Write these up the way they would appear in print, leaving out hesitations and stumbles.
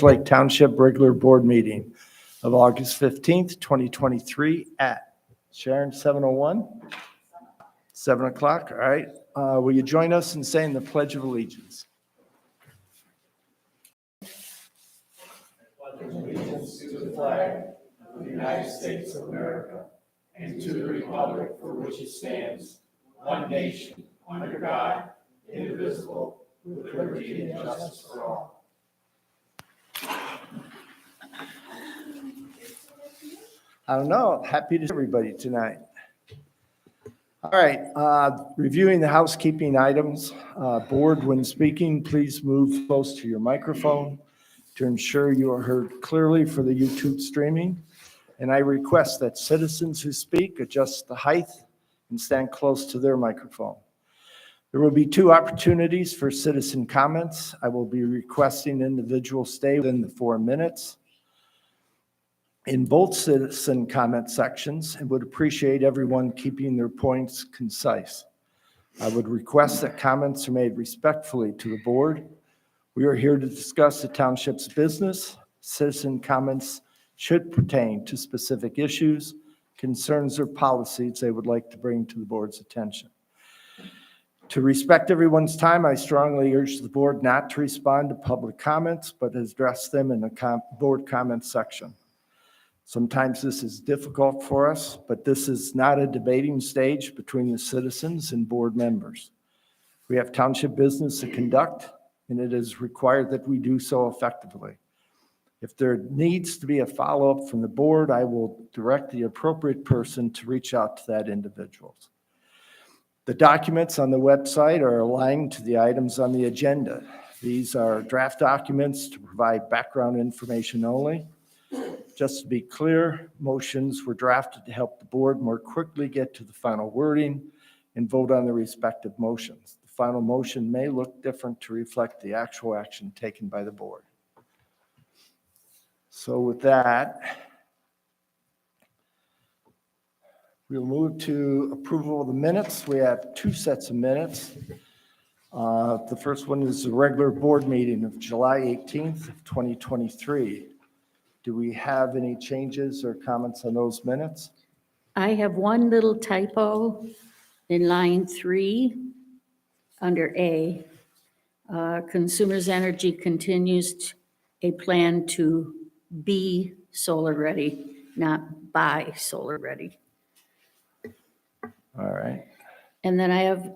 Lake Township regular board meeting of August 15th, 2023 at Sharon 701, 7 o'clock. All right. Will you join us in saying the Pledge of Allegiance? Allegiance to the flag of the United States of America and to the republic for which it stands, one nation, under God, indivisible, with liberty and justice for all. I don't know. Happy to see everybody tonight. All right. Reviewing the housekeeping items. Board, when speaking, please move close to your microphone to ensure you are heard clearly for the YouTube streaming. And I request that citizens who speak adjust the height and stand close to their microphone. There will be 2 opportunities for citizen comments. I will be requesting individuals stay within the 4 minutes in both citizen comment sections and would appreciate everyone keeping their points concise. I would request that comments are made respectfully to the board. We are here to discuss the township's business. Citizen comments should pertain to specific issues, concerns, or policies they would like to bring to the board's attention. To respect everyone's time, I strongly urge the board not to respond to public comments, but address them in the board comments section. Sometimes this is difficult for us, but this is not a debating stage between the citizens and board members. We have township business to conduct, and it is required that we do so effectively. If there needs to be a follow-up from the board, I will direct the appropriate person to reach out to that individual. The documents on the website are aligned to the items on the agenda. These are draft documents to provide background information only. Just to be clear, motions were drafted to help the board more quickly get to the final wording and vote on the respective motions. The final motion may look different to reflect the actual action taken by the board. So with that, we'll move to approval of the minutes. We have 2 sets of minutes. The first one is the regular board meeting of July 18th of 2023. Do we have any changes or comments on those minutes? I have one little typo in line 3 under A. Consumers Energy continues a plan to be solar ready, not buy solar ready. All right. And then I have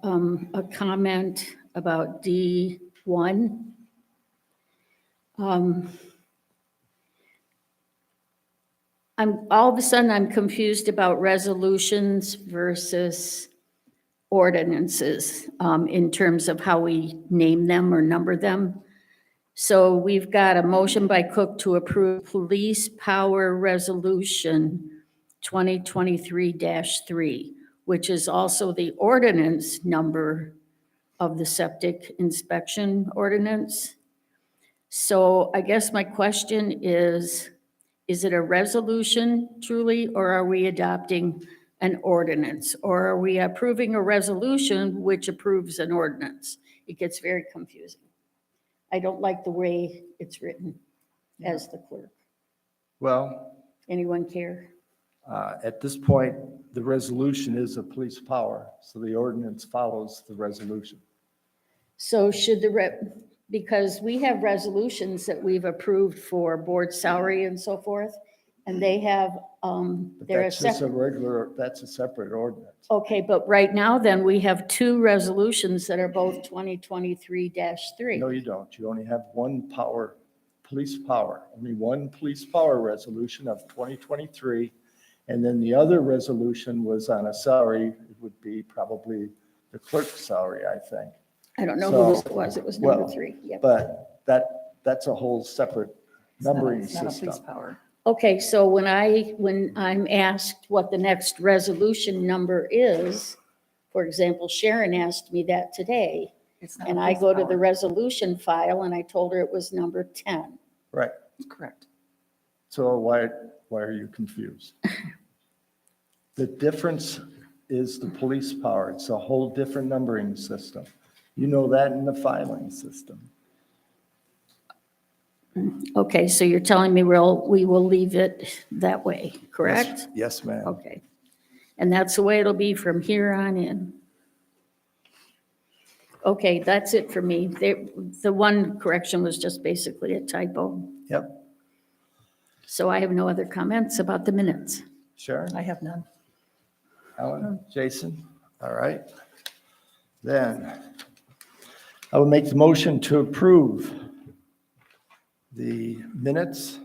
a comment about D1. All of a sudden, I'm confused about resolutions versus ordinances in terms of how we name them or number them. So we've got a motion by Cook to approve Police Power Resolution 2023-3, which is also the ordinance number of the septic inspection ordinance. So I guess my question is it a resolution truly, or are we adopting an ordinance? Or are we approving a resolution which approves an ordinance? It gets very confusing. I don't like the way it's written as the clerk. Well, Anyone care? at this point, the resolution is a police power, so the ordinance follows the resolution. So should because we have resolutions that we've approved for board salary and so forth, and they have, But they're a that's just separate. that's a separate ordinance. Okay, but right now then we have 2 resolutions that are both 2023-3. No, you don't. You only have one police power, only one police power resolution of 2023. And then the other resolution was on a salary. It would be probably the clerk's salary, I think. I don't know So, whose it was. It was number well, 3. Yep. But that's a whole separate numbering It's not a system. police power. Okay, so when I'm asked what the next resolution number is, for example, Sharon asked me that today, It's not a and I police go to the power. resolution file and I told her it was number 10. Right. Correct. So why are you confused? The difference is the police power. It's a whole different numbering system. You know that in the filing system. Okay, so you're telling me we will leave it that way, correct? Yes, ma'am. Okay. And that's the way it'll be from here on in. Okay, that's it for me. The one correction was just basically a typo. Yep. So I have no other comments about the minutes. Sharon? I have none. Alan? Jason? All right. Then I will make the motion to approve the minutes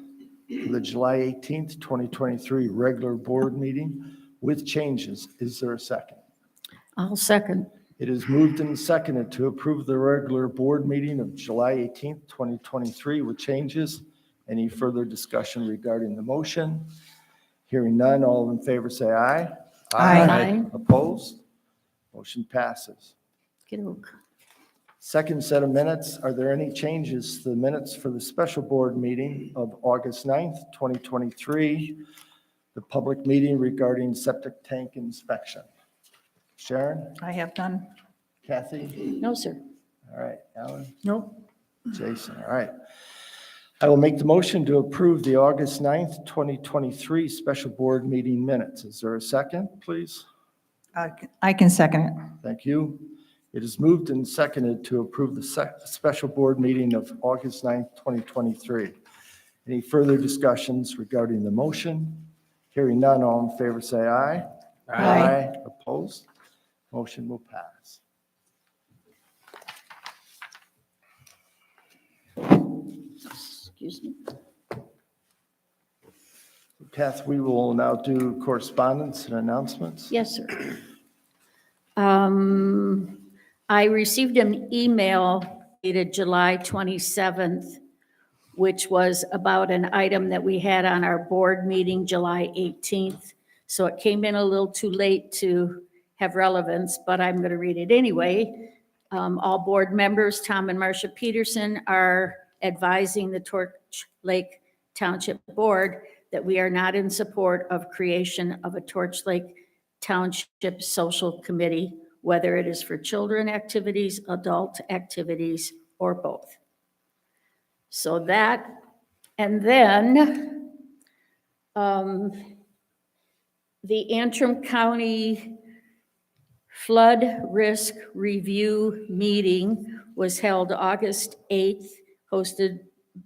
of the July 18th, 2023 regular board meeting with changes. Is there a second? I'll second. It is moved and seconded to approve the regular board meeting of July 18th, 2023 with changes. Any further discussion regarding the motion? Hearing none, all in favor say aye. Aye. Opposed? Motion passes. Okey-doke. Second set of minutes, are there any changes to the minutes for the special board meeting of August 9th, 2023, the public meeting regarding septic tank inspection? Sharon? I have none. Kathy? No, sir. All right, Alan? Nope. Jason, all right. I will make the motion to approve the August 9th, 2023 special board meeting minutes. Is there a second, please? I can second it. Thank you. It is moved and seconded to approve the special board meeting of August 9th, 2023. Any further discussions regarding the motion? Hearing none, all in favor say aye. Aye. Opposed? Motion will pass. Excuse me. Kath, we will now do correspondence and announcements. Yes, sir. I received an email dated July 27th, which was about an item that we had on our board meeting July 18th. So it came in a little too late to have relevance, but I'm going to read it anyway. All board members, Tom and Marcia Peterson, are advising the Torch Lake Township Board that we are not in support of creation of a Torch Lake Township Social Committee, whether it is for children activities, adult activities, or both. So that, and then the Antrim County Flood Risk Review meeting was held August 8th, hosted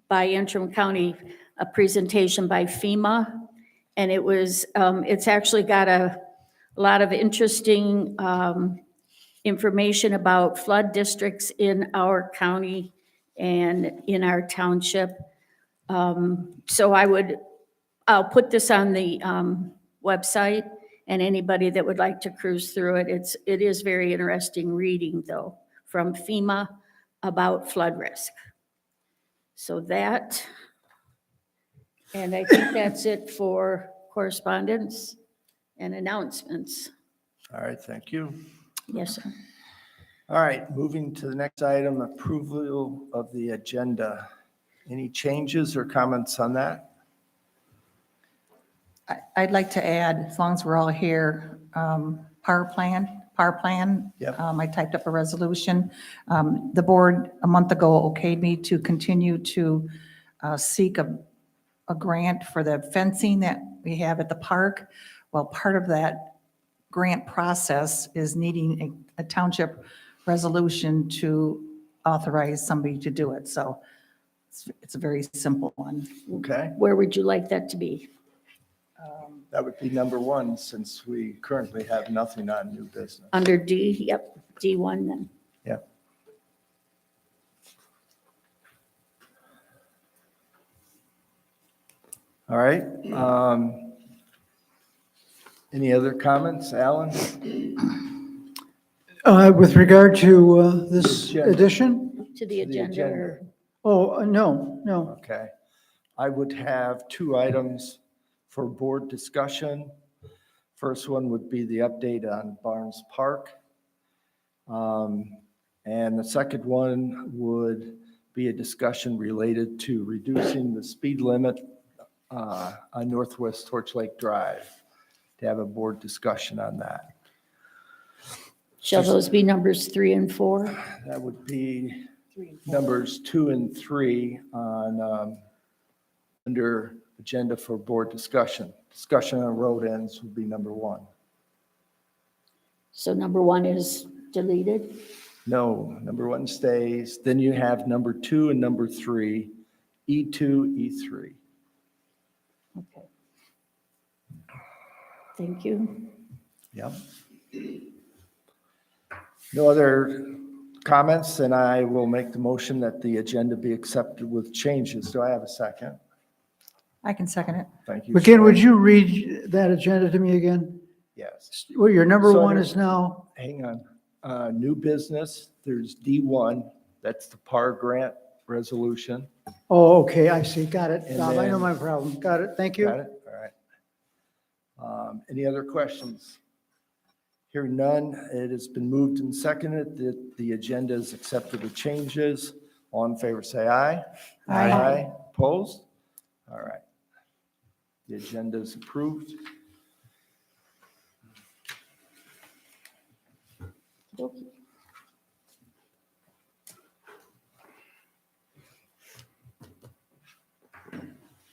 by Antrim County, a presentation by FEMA. And it was, it's actually got a lot of interesting information about flood districts in our county and in our township. So I'll put this on the website, and anybody that would like to cruise through it, it is very interesting reading though, from FEMA about flood risk. So that, and I think that's it for correspondence and announcements. All right, thank you. Yes, sir. All right, moving to the next item, approval of the agenda. Any changes or comments on that? I'd like to add, as long as we're all here, power plan. Yep. I typed up a resolution. The board a month ago okayed me to continue to seek a grant for the fencing that we have at the park. Well, part of that grant process is needing a township resolution to authorize somebody to do it. So it's a very simple one. Okay, Where would you like that to be? that would be number one, since we currently have nothing on new business. Under D, yep, D1 then. Yep. All right. Any other comments, Alan? With regard to this Agenda. addition? To the The agenda. agenda. or- Oh, no. Okay. I would have two items for board discussion. First one would be the update on Barnes Park. And the second one would be a discussion related to reducing the speed limit on Northwest Torch Lake Drive, to have a board discussion on that. Shall those be numbers 3 and 4? That would be numbers 2 and 3 on, under agenda for board discussion. Discussion on road ends would be number 1. So number 1 is deleted. No, number 1 stays. Then you have number 2 and number 3, E2, E3. Okay. Thank you. Yep. No other comments, and I will make the motion that the agenda be accepted with changes. Do I have a second? I can second it. Thank you. But Ken, would Sharon. you read that agenda to me again? Yes. Well, your number So 1 under- is now, Hang on. New business, there's D1, that's the PAR grant resolution. oh, okay, I see, got it. And Bob, I know then- my problem. Got it, thank you. Got it? All right. Any other questions? Hearing none, it has been moved and seconded that the agenda is accepted with changes. All in favor, say aye. Aye. Opposed? All right. The agenda is approved. Okay.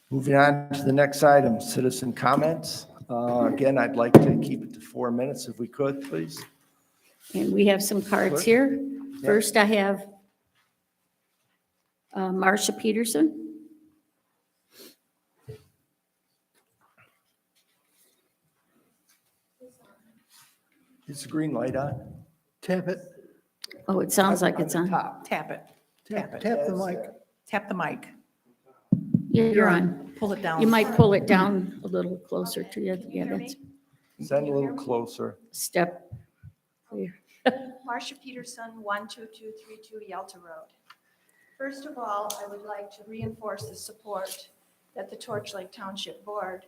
Moving on to the next item, citizen comments. Again, I'd like to keep it to 4 minutes if we could, please. And we have some cards here. First, I have Marcia Peterson. Is the green light on? Tap it, Oh, it sounds like it's the on. top. Tap it. tap Tap it. tap the mic. Tap the mic. Yeah, you're on. Pull it down. You might pull it down a little closer to you. Yeah, that's Send a little closer. step clear. Marcia Peterson, 12232 Yalta Road. First of all, I would like to reinforce the support that the Torch Lake Township Board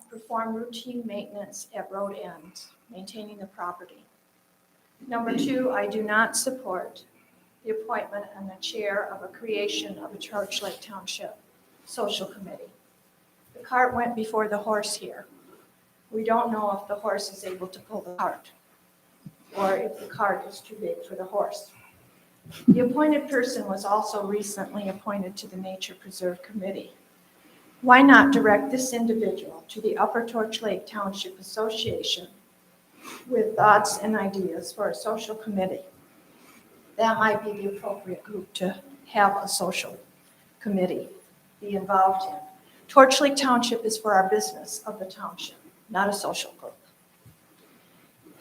perform routine maintenance at road ends, maintaining the property. Number 2, I do not support the appointment and the chair of a creation of a Torch Lake Township Social Committee. The cart went before the horse here. We don't know if the horse is able to pull the cart, or if the cart is too big for the horse. The appointed person was also recently appointed to the Nature Preserve Committee. Why not direct this individual to the Upper Torch Lake Township Association with thoughts and ideas for a social committee? That might be the appropriate group to have a social committee be involved in. Torch Lake Township is for our business of the township, not a social group.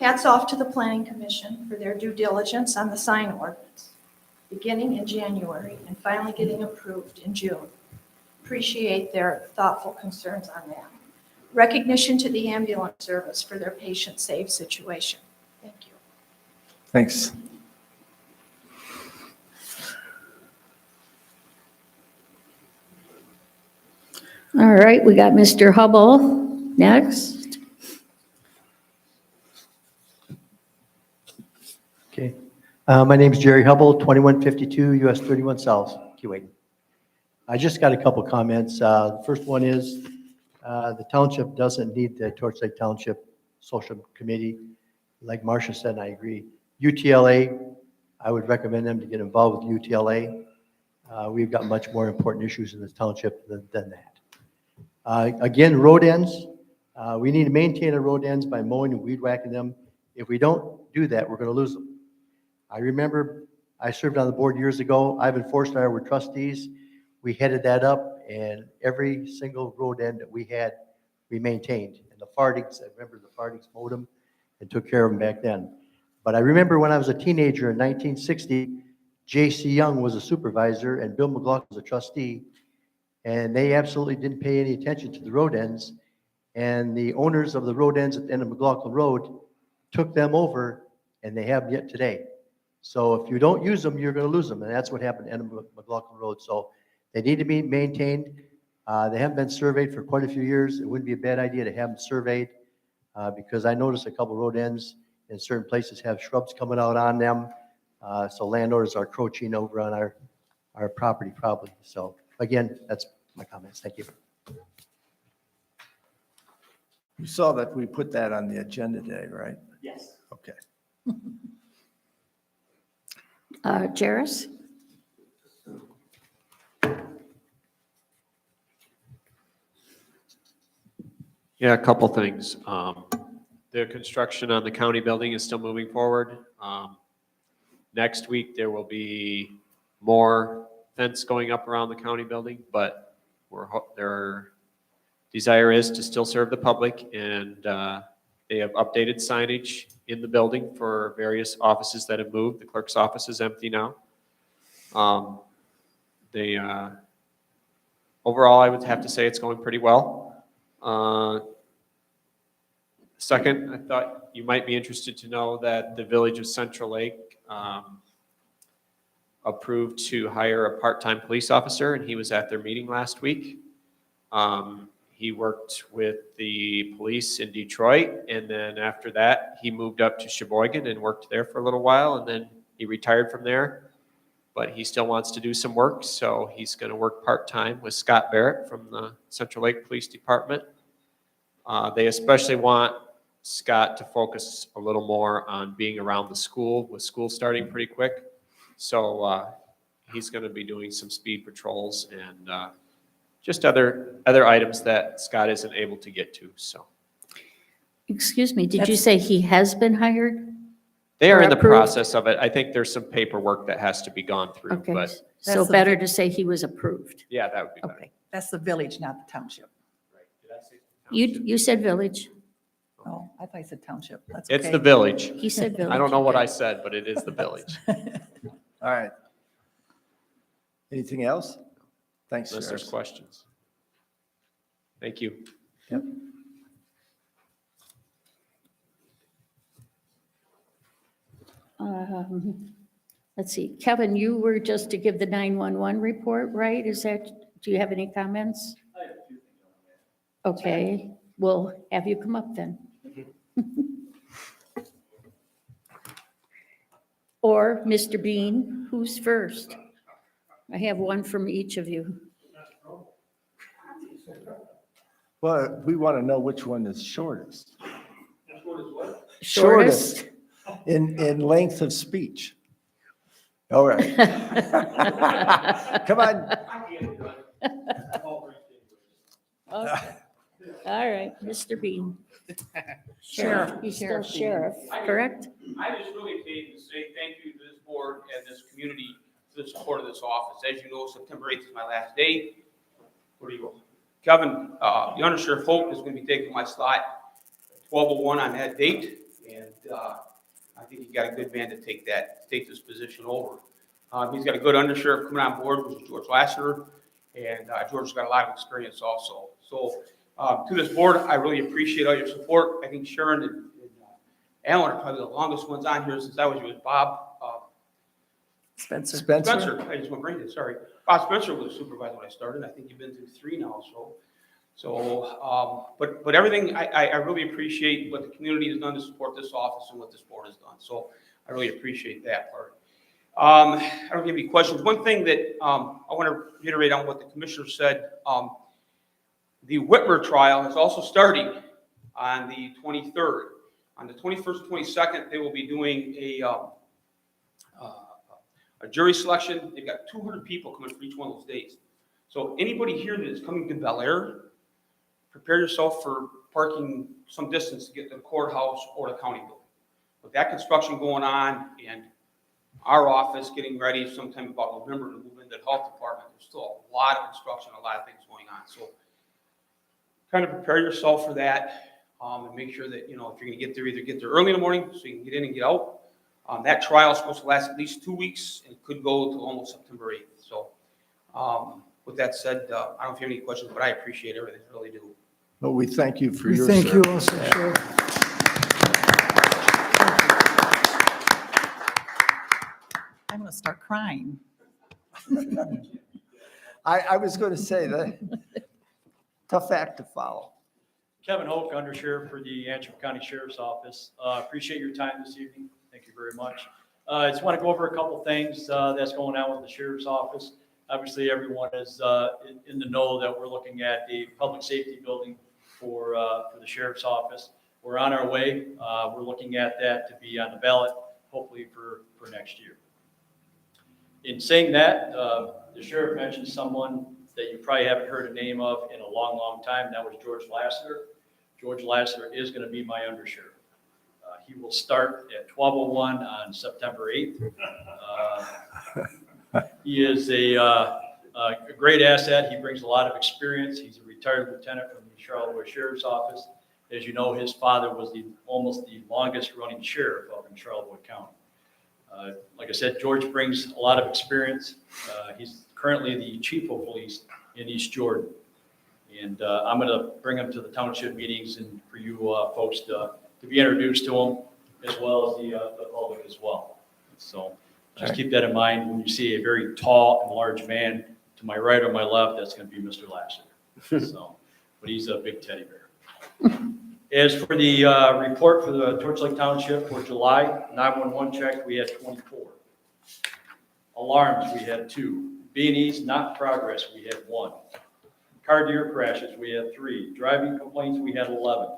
Hats off to the Planning Commission for their due diligence on the sign ordinance, beginning in January and finally getting approved in June. Appreciate their thoughtful concerns on that. Recognition to the ambulance service for their patient-safe situation. Thank you. Thanks. All right, we got Mr. Hubble next. Okay. My name's Jerry Hubble, 2152 US 31 South, Kuwait. I just got a couple comments. The first one is the township doesn't need the Torch Lake Township Social Committee. Like Marcia said, and I agree. UTLA, I would recommend them to get involved with UTLA. We've got much more important issues in this township than that. Again, road ends. We need to maintain our road ends by mowing and weed whacking them. If we don't do that, we're going to lose them. I remember I served on the board years ago. Ivan Forst and I were trustees. We headed that up, and every single road end that we had, we maintained. And the Fardings, I remember the Fardings mowed them and took care of them back then. But I remember when I was a teenager in 1960, J.C. Young was a supervisor and Bill McLaughlin was a trustee, and they absolutely didn't pay any attention to the road ends. And the owners of the road ends at the end of McLaughlin Road took them over, and they have them yet today. So if you don't use them, you're going to lose them, and that's what happened at the end of McLaughlin Road. So they need to be maintained. They haven't been surveyed for quite a few years. It wouldn't be a bad idea to have them surveyed because I noticed a couple road ends in certain places have shrubs coming out on them. So landowners are encroaching over on our property probably. So again, that's my comments. Thank you. You saw that we put that on the agenda today, right? Yes. Okay. Jairus? Yeah, a couple things. The construction on the county building is still moving forward. Next week, there will be more fence going up around the county building, but their desire is to still serve the public, and they have updated signage in the building for various offices that have moved. The clerk's office is empty now. Overall, I would have to say it's going pretty well. Second, I thought you might be interested to know that the Village of Central Lake approved to hire a part-time police officer, and he was at their meeting last week. He worked with the police in Detroit, and then after that, he moved up to Sheboygan and worked there for a little while, and then he retired from there. But he still wants to do some work, so he's going to work part-time with Scott Barrett from the Central Lake Police Department. They especially want Scott to focus a little more on being around the school, with school starting pretty quick. So he's going to be doing some speed patrols and just other items that Scott isn't able to get to, so. Excuse me, did you say he has been hired? They are Or in the approved? process of it. I think there's some paperwork that has to be gone through, Okay, but so That's the- better to say he was approved. yeah, that would be better. Okay, that's the village, not the township. Did I say You, you said village. Oh, I thought you said township. That's It's okay. the village. He said village. I don't know what I said, but it is the village. All right. Anything else? Thanks, Unless there's Sheriff. questions. Thank you. Yep. Let's see, Kevin, you were just to give the 911 report, right? Is that, do you have any comments? Okay, we'll have you come up then. Or Mr. Bean, who's first? I have one from each of you. Well, we want to know which one is shortest. Shortest? In length of speech. All right. Come on. Okay. All right, Mr. Bean. Sheriff. He's still Sheriff Bean. sheriff, correct? I just really came to say thank you to this board and this community for the support of this office. As you know, September 8th is my last day. Where do you go? Kevin, the undersheriff Hope is going to be taking my slot 12:01 on that date, and I think he got a good man to take this position over. He's got a good undersheriff coming on board, which is George Lasseter, and George's got a lot of experience also. So to this board, I really appreciate all your support. I think Sharon and Alan are probably the longest ones on here since I was with Bob. Spencer. Spencer, I just went brain dead, sorry. Bob Spencer was a supervisor when I started. I think you've been through 3 now, but everything, I really appreciate what the community has done to support this office and what this board has done. So I really appreciate that part. I don't have any questions. One thing that I want to reiterate on what the commissioner said, the Whitmer trial is also starting on the 23rd. On the 21st, 22nd, they will be doing a jury selection. They've got 200 people coming for each one of those days. So anybody here that is coming to Bel Air, prepare yourself for parking some distance to get to the courthouse or the county building. With that construction going on and our office getting ready sometime about November to move into the health department, there's still a lot of construction, a lot of things going on. So kind of prepare yourself for that and make sure that, if you're going to get there, either get there early in the morning so you can get in and get out. That trial is supposed to last at least 2 weeks and could go to almost September 8th. So with that said, I don't know if you have any questions, but I appreciate everything, I really do. Well, we thank you for We your thank you service. also, Sheriff. I'm going to start crying. I was going to say that, tough act to follow. Kevin Hoke, Undersheriff for the Antrim County Sheriff's Office. Appreciate your time this evening. Thank you very much. I just want to go over a couple things that's going on with the Sheriff's Office. Obviously, everyone is in the know that we're looking at a public safety building for the Sheriff's Office. We're on our way. We're looking at that to be on the ballot, hopefully for next year. In saying that, the sheriff mentioned someone that you probably haven't heard a name of in a long, long time. That was George Lassiter. George Lassiter is going to be my undersheriff. He will start at 12:01 on September 8th. He is a great asset. He brings a lot of experience. He's a retired lieutenant from the Charlevoix Sheriff's Office. As you know, his father was almost the longest running sheriff up in Charlevoix County. Like I said, George brings a lot of experience. He's currently the chief of police in East Jordan. And I'm going to bring him to the township meetings and for you folks to be introduced to him, as well as the public as well. So just keep that in mind when you see a very tall and large man to my right or my left, that's going to be Mr. Lassiter. So, but he's a big teddy bear. As for the report for the Torch Lake Township for July, 911 check, we had 24. Alarms, we had 2. B&Es, not progress, we had 1. Car deer crashes, we had 3. Driving complaints, we had 11.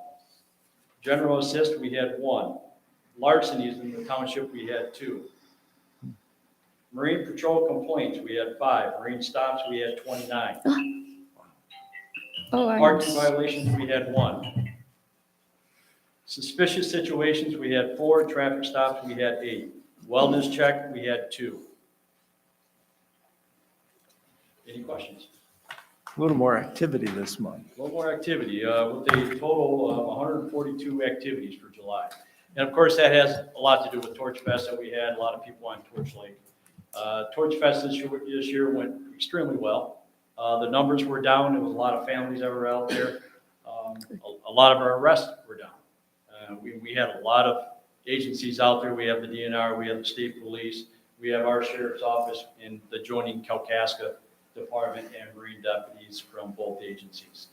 General assist, we had 1. Larcenies in the township, we had 2. Marine patrol complaints, we had 5. Marine stops, we had 29. Oh, Parking violations, we had 1. Suspicious situations, we had 4. Traffic stops, we had 8. Wellness check, we had 2. Any questions? A little more activity this month. A little more activity, with a total of 142 activities for July. And of course, that has a lot to do with Torch Fest that we had, a lot of people on Torch Lake. Torch Fest this year went extremely well. The numbers were down. There was a lot of families that were out there. A lot of our arrests were down. We had a lot of agencies out there. We have the DNR, we have the state police, we have our sheriff's office in the joining Kalkaska Department and Marine deputies from both agencies.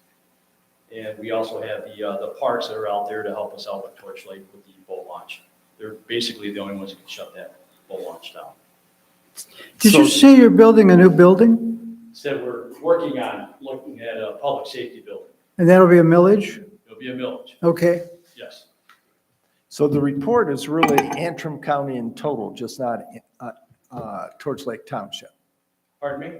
And we also have the parks that are out there to help us out with Torch Lake with the boat launch. They're basically the only ones that can shut that boat launch down. Did you say you're building a new building? Said we're working on looking at a public safety building. And that'll be a millage? It'll be a millage, Okay. yes. So the report is really Antrim County in total, just not Torch Lake Township. Pardon me?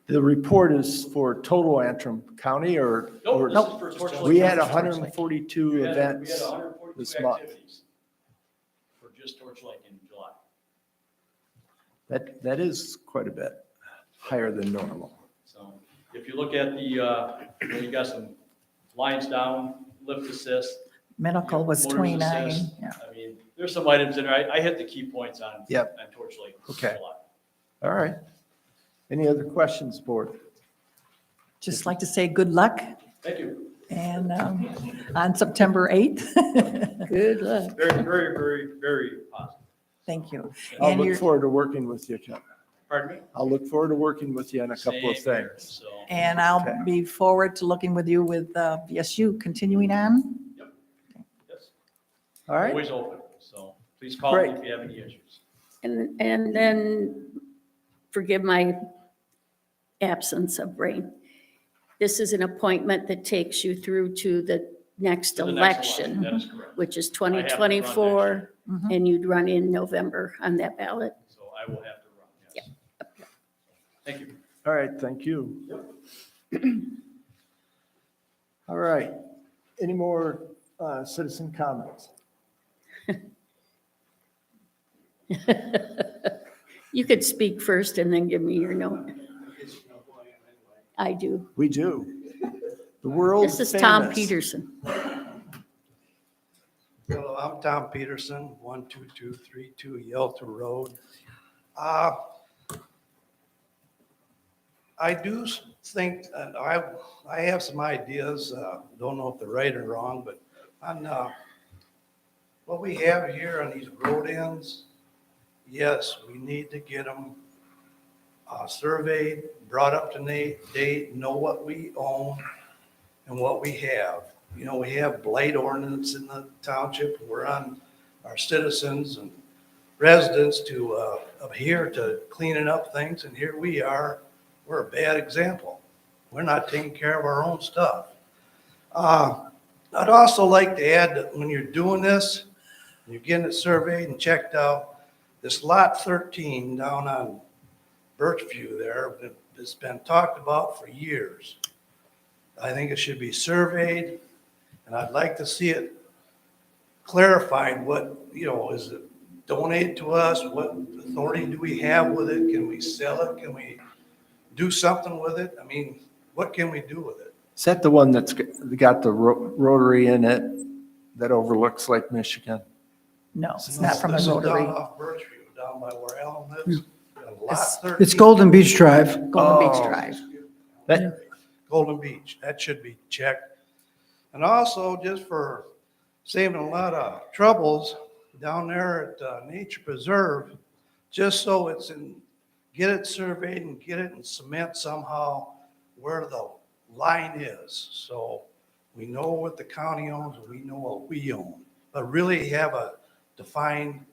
The report is for total Antrim County or? Nope, this is for Torch Lake. We had Township. 142 We had events 142 this month. activities for just Torch Lake in July. That is quite a bit higher than normal. So if you look at you got some lines down, lift assist. Medical was motors 29, assist. yeah. I mean, there's some items in there. I hit the key points on Yep. on Torch Lake. Okay. July. All right. Any other questions, board? Just like to say good luck Thank you. and on September 8th. good luck. Very, very, very, very positive. Thank you. I'll And look you're, forward to working with you, Ken. Pardon me? I'll look forward to working with you on a couple of Same here. things. So, and I'll Okay. be forward to looking with you with VSU continuing on. yes, All right. always open. So please call me Great. if you have any issues. And then, forgive my absence of brain. This is an appointment that takes you through to the next To the next election, That is correct. which is I have to run next 2024, year, and you'd run in November on that ballot. So I will have to run, yes. Thank you. All right, thank you. All right. Any more citizen comments? You could speak first and then give me your note. I do. We do. The world This is Tom famous. Peterson. Hello, I'm Tom Peterson, 12232 Yelta Road. I do think, I have some ideas, don't know if they're right or wrong, but on what we have here on these road ends, yes, we need to get them surveyed, brought up to date, know what we own and what we have. You know, we have blight ordinance in the township. We're on our citizens and residents to adhere to cleaning up things, and here we are. We're a bad example. We're not taking care of our own stuff. I'd also like to add that when you're doing this, you're getting it surveyed and checked out, this lot 13 down on Birchview there, it's been talked about for years. I think it should be surveyed, and I'd like to see it clarified what, is it donated to us? What authority do we have with it? Can we sell it? Can we do something with it? I mean, what can we do with it? Is that the one that's got the rotary in it that overlooks Lake Michigan? No, it's not from a This is rotary. down off Birchview, down by where Alan lives. Lot 13. It's Golden Beach Drive. Golden Beach Oh. Drive. That, Golden Beach, that should be checked. And also, just for saving a lot of troubles, down there at Nature Preserve, just so get it surveyed and get it in cement somehow where the line is. So we know what the county owns and we know what we own, but really have a defined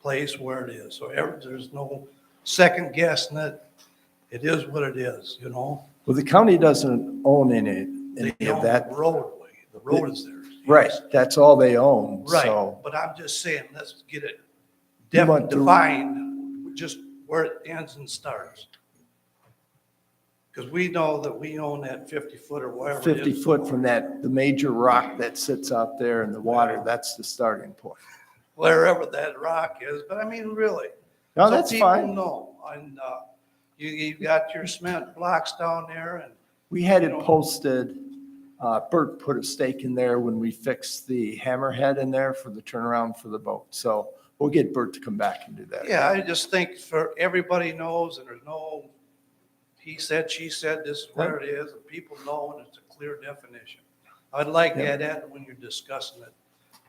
place where it is. So there's no second guessing it. It is what it is, well, the county doesn't own any They of own that. the roadway. The road is theirs. Right, that's all they own, Right, so. but I'm just saying, let's get it You want to- defined, just where it ends and starts. Because we know that we own that 50-foot or whatever it is. 50 foot from that, the major rock that sits out there in the water, that's the starting point. Wherever that rock is, but I mean, really. No, So that's people fine. know, and you've got your cement blocks down there, and We had it posted, Bert put a stake in there when we fixed the hammerhead in there for the turnaround for the boat. So we'll get Bert to come back and do that. yeah, I just think for everybody knows, and there's no, he said, she said, this is where it is, and people know, and it's a clear definition. I'd like to add that when you're discussing it.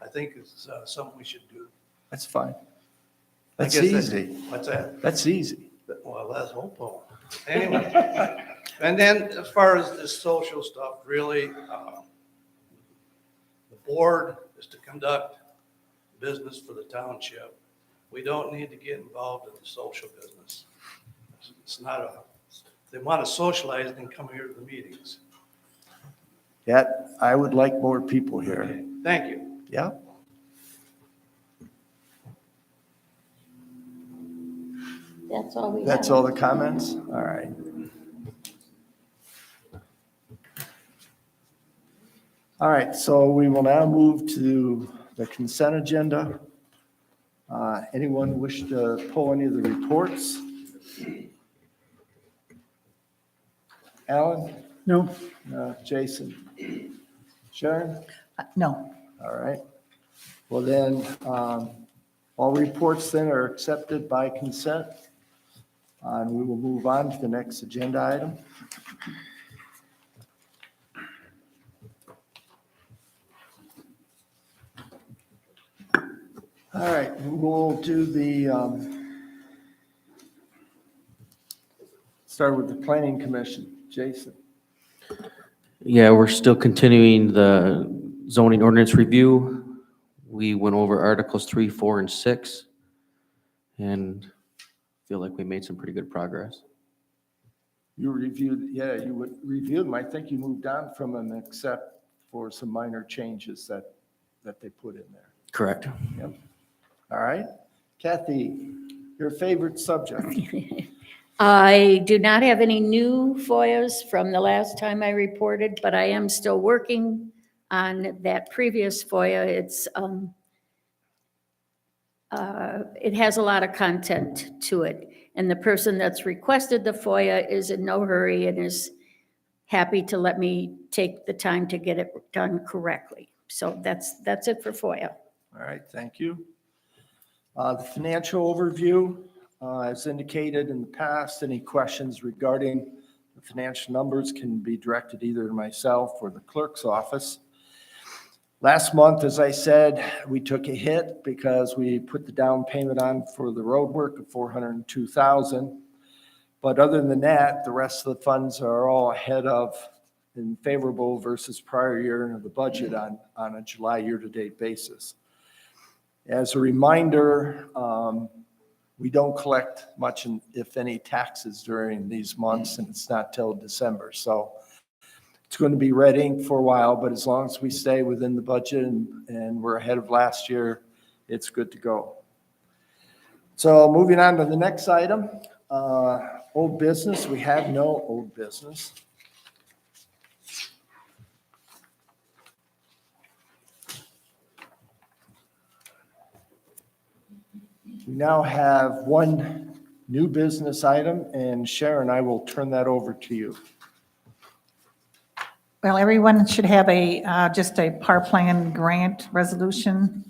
I think it's something we should do. That's fine. I That's guess easy. What's that? That's easy. Well, let's hope so. Anyway, and then as far as this social stuff, really, the board is to conduct business for the township. We don't need to get involved in the social business. It's not if they want to socialize, then come here to the meetings. Yeah, I would like more people here. Okay, thank you. Yeah. That's all we have. That's all the comments? All right. All right, so we will now move to the consent agenda. Anyone wish to pull any of the reports? Alan? No? Jason? Sharon? No. All right. Well then, all reports then are accepted by consent. And we will move on to the next agenda item. All right, we'll do start with the planning commission. Jason. Yeah, we're still continuing the zoning ordinance review. We went over Articles 3, 4, and 6, and feel like we made some pretty good progress. You reviewed, yeah, you reviewed them. I think you moved on from them except for some minor changes that they put in there. Correct. Yep. All right. Kathy, your favorite subject? I do not have any new FOIAs from the last time I reported, but I am still working on that previous FOIA. It has a lot of content to it. And the person that's requested the FOIA is in no hurry and is happy to let me take the time to get it done correctly. So that's it for FOIA. All right, thank you. The financial overview, as indicated in the past, any questions regarding the financial numbers can be directed either to myself or the clerk's office. Last month, as I said, we took a hit because we put the down payment on for the road work of $402,000. But other than that, the rest of the funds are all ahead of and favorable versus prior year and the budget on a July year-to-date basis. As a reminder, we don't collect much, if any, taxes during these months, and it's not till December. So it's going to be red ink for a while, but as long as we stay within the budget and we're ahead of last year, it's good to go. So moving on to the next item. Old business, we have no old business. We now have one new business item, and Sharon, I will turn that over to you. Well, everyone should have just a par plan grant resolution.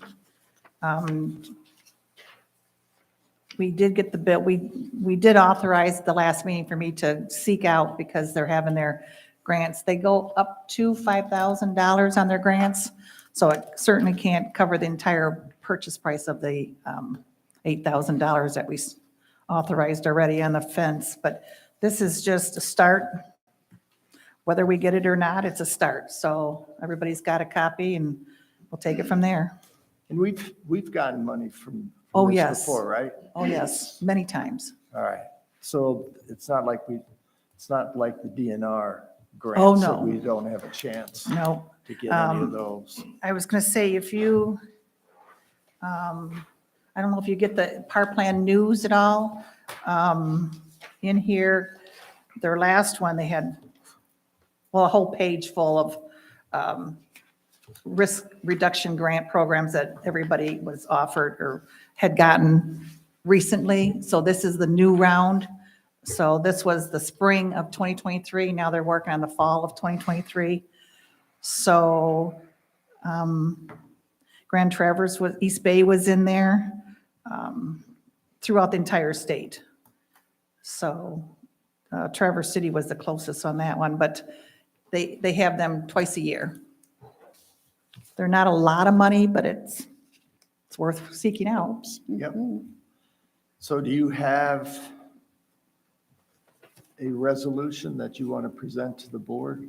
We did get the bill, we did authorize the last meeting for me to seek out because they're having their grants. They go up to $5,000 on their grants, so it certainly can't cover the entire purchase price of the $8,000 that we authorized already on the fence. But this is just a start. Whether we get it or not, it's a start. So everybody's got a copy and we'll take it from there. And we've gotten money from Oh, this yes. before, right? Oh, yes, many times. All right. So it's not like the DNR Oh, grants that no. we don't have a chance No. to get any of those. I was going to say, if you, I don't know if you get the Par Plan news at all. In here, their last one, they had, well, a whole page full of risk reduction grant programs that everybody was offered or had gotten recently. So this is the new round. So this was the spring of 2023. Now they're working on the fall of 2023. So Grand Traverse was, East Bay was in there throughout the entire state. So Traverse City was the closest on that one, but they have them twice a year. They're not a lot of money, but it's worth seeking out. Yep. So do you have a resolution that you want to present to the board?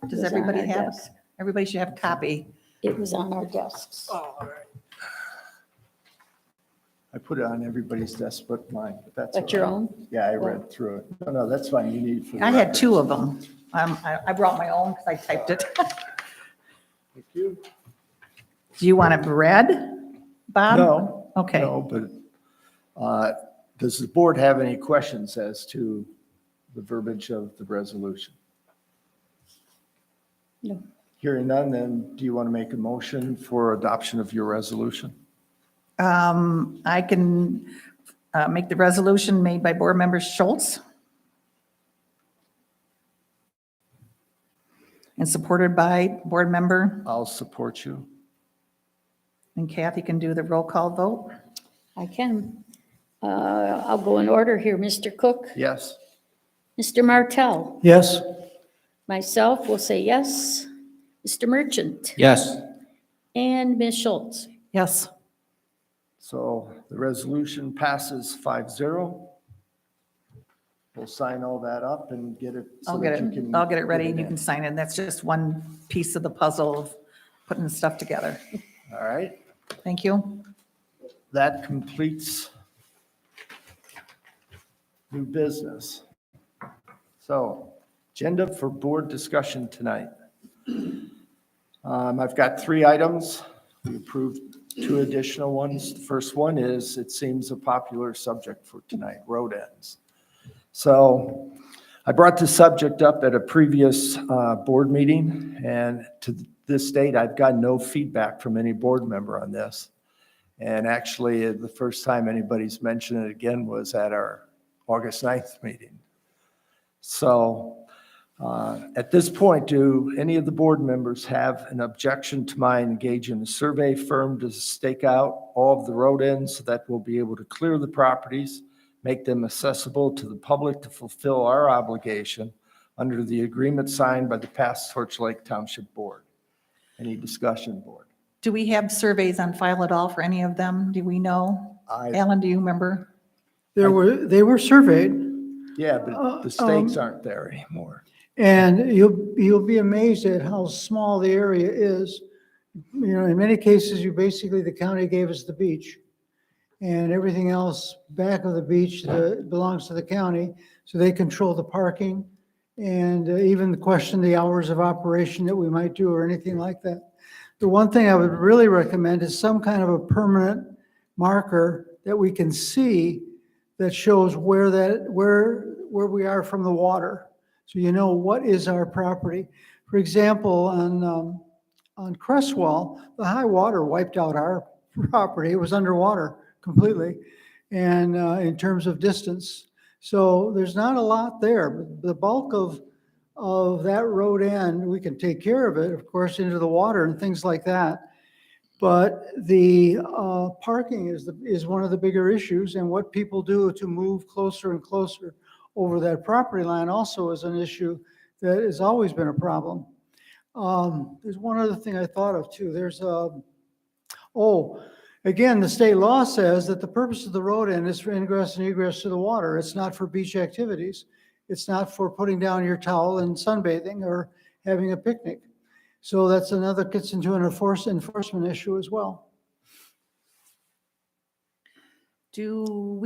Does everybody have, everybody should have a copy. It was on our desks. I put it on everybody's desk but mine, but that's. But all your right. own? Yeah, I read through it. No, that's fine. You need it for the I had record. 2 of them. I brought my own because I typed it. Thank you. Do you want it read, Bob? No. Okay. No, but does the board have any questions as to the verbiage of the resolution? No. Hearing none, then do you want to make a motion for adoption of your resolution? I can make the resolution made by Board Member Schultz and supported by Board Member, I'll support you. and Kathy can do the roll call vote. I can. I'll go in order here. Mr. Cook, Yes. Mr. Martell, Yes? myself will say yes. Mr. Merchant Yes. and Ms. Schultz. Yes. So the resolution passes 5-0. We'll sign all that up and get it. so I'll get that you it, can I'll get it ready put and you in. can sign it. That's just one piece of the puzzle of putting the stuff together. All right. Thank you. That completes new business. So, agenda for board discussion tonight. I've got 3 items. We approved 2 additional ones. The first one is, it seems a popular subject for tonight, road ends. So I brought this subject up at a previous board meeting, and to this date, I've gotten no feedback from any board member on this. And actually, the first time anybody's mentioned it again was at our August 9th meeting. So at this point, do any of the board members have an objection to my engaging a survey firm to stake out all of the road ends so that we'll be able to clear the properties, make them accessible to the public to fulfill our obligation under the agreement signed by the past Torch Lake Township Board? Any discussion, board? Do we have surveys on file at all for any of them? Do we know? Alan, do you remember? They were surveyed, Yeah, but the stakes aren't there anymore. and you'll be amazed at how small the area is. You know, in many cases, the county gave us the beach. And everything else back of the beach belongs to the county, so they control the parking and even question the hours of operation that we might do or anything like that. The one thing I would really recommend is some kind of a permanent marker that we can see that shows where we are from the water. So you know what is our property. For example, on Crestwell, the high water wiped out our property. It was underwater completely. And in terms of distance. So there's not a lot there, but the bulk of that road end, we can take care of it, of course, into the water and things like that. But the parking is one of the bigger issues, and what people do to move closer and closer over that property line also is an issue that has always been a problem. There's one other thing I thought of too. Again, the state law says that the purpose of the road end is for ingress and egress to the water. It's not for beach activities. It's not for putting down your towel and sunbathing or having a picnic. So that's another, gets into an enforcement issue as well. Do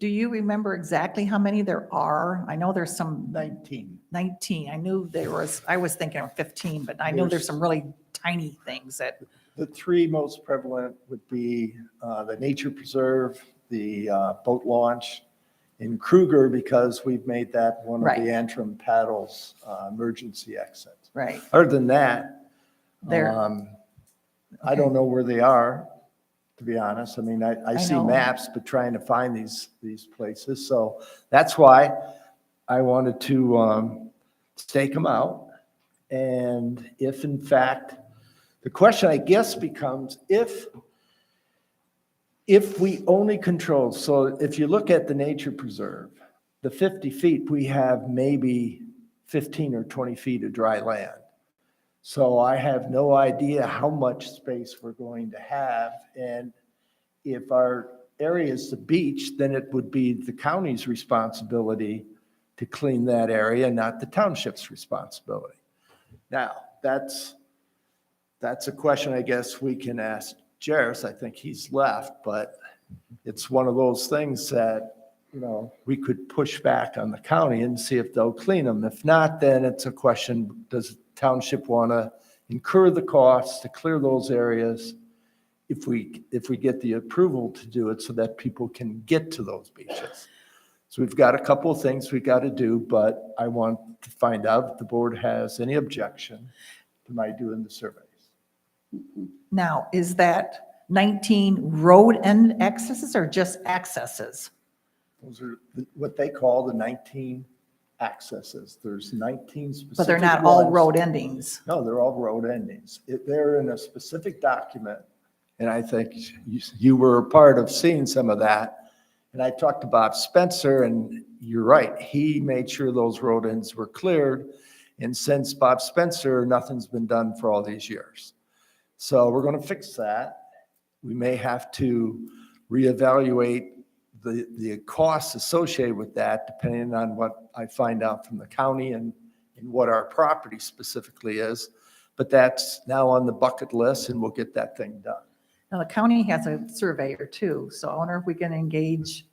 you remember exactly how many there are? I know there's some 19. 19. I was thinking of 15, but I know there's some really tiny things that, The three most prevalent would be the nature preserve, the boat launch, in Kruger, because we've made that one of Right. the Antrim paddles emergency exits. right, Other than that, there. I don't know where they are, to be honest. I mean, I see know. maps, but trying to find these places. So that's why I wanted to stake them out. And if in fact, the question I guess becomes if we only control, so if you look at the nature preserve, the 50 feet, we have maybe 15 or 20 feet of dry land. So I have no idea how much space we're going to have. And if our area is the beach, then it would be the county's responsibility to clean that area, not the township's responsibility. Now, that's a question I guess we can ask Jairus. I think he's left, but it's one of those things that, we could push back on the county and see if they'll clean them. If not, then it's a question, does the township want to incur the costs to clear those areas if we get the approval to do it so that people can get to those beaches? So we've got a couple of things we got to do, but I want to find out if the board has any objection to my doing the surveys. Now, is that 19 road end accesses or just accesses? Those are what they call the 19 accesses. There's 19 specific But they're not all ones. road endings. No, they're all road endings. They're in a specific document, and I think you were a part of seeing some of that. And I talked to Bob Spencer, and you're right, he made sure those road ends were cleared. And since Bob Spencer, nothing's been done for all these years. So we're going to fix that. We may have to reevaluate the costs associated with that, depending on what I find out from the county and what our property specifically is. But that's now on the bucket list, and we'll get that thing done. Now, the county has a surveyor too, so I wonder if we can engage.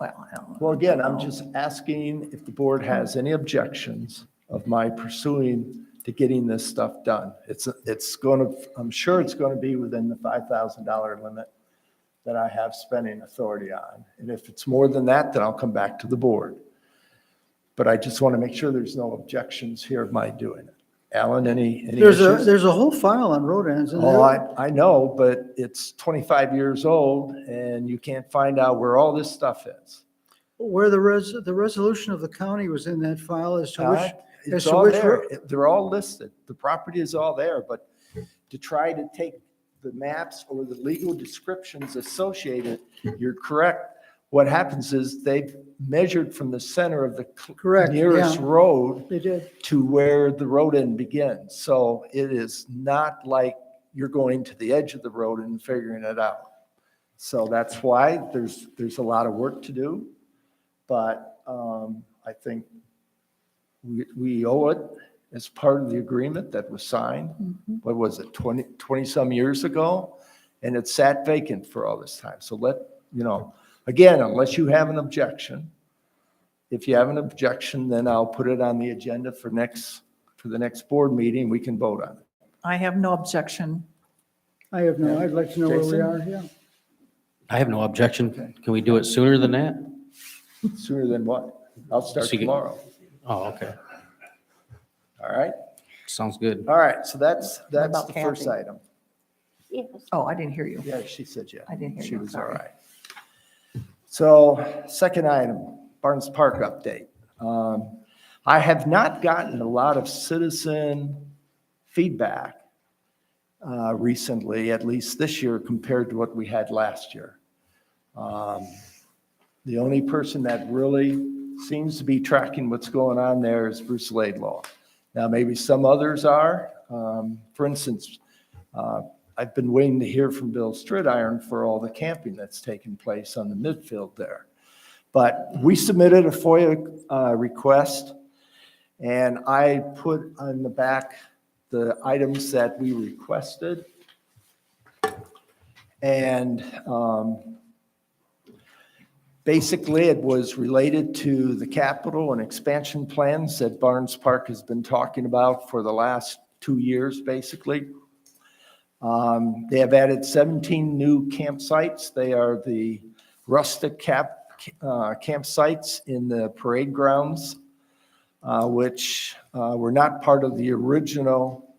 Well, I don't know. Well, again, I'm just asking if the board has any objections of my pursuing to getting this stuff done. I'm sure it's going to be within the $5,000 limit that I have spending authority on. And if it's more than that, then I'll come back to the board. But I just want to make sure there's no objections here of my doing it. Alan, any issues? There's a whole file on road ends. And Oh, I know, but it's 25 years old and you can't find out where all this stuff is. where the resolution of the county was in that file as to which. It's as to all which there. They're all listed. The property is all there, but to try to take the maps or the legal descriptions associated, you're correct. What happens is they've measured from the center of the Correct, nearest yeah. road They did. to where the road end begins. So it is not like you're going to the edge of the road and figuring it out. So that's why there's a lot of work to do. But I think we owe it as part of the agreement that was signed. What was it, 20 some years ago? And it sat vacant for all this time. So again, unless you have an objection, if you have an objection, then I'll put it on the agenda for the next board meeting. We can vote on it. I have no objection. I have no, I'd like to know where we Jason? are, yeah. I have no objection. Can we do it sooner than that? Sooner than what? I'll start So you get- tomorrow. Oh, okay. All right? Sounds good. All right, so that's about the first Kathy? item. Yes. Oh, I didn't hear you. Yeah, she said yeah. I didn't hear She you, was all sorry. right. So, second item, Barnes Park update. I have not gotten a lot of citizen feedback recently, at least this year, compared to what we had last year. The only person that really seems to be tracking what's going on there is Bruce Laidlaw. Now, maybe some others are. For instance, I've been waiting to hear from Bill Stridiron for all the camping that's taken place on the midfield there. But we submitted a FOIA request, and I put on the back the items that we requested. And basically, it was related to the capital and expansion plans that Barnes Park has been talking about for the last 2 years, basically. They have added 17 new campsites. They are the rustic campsites in the parade grounds, which were not part of the original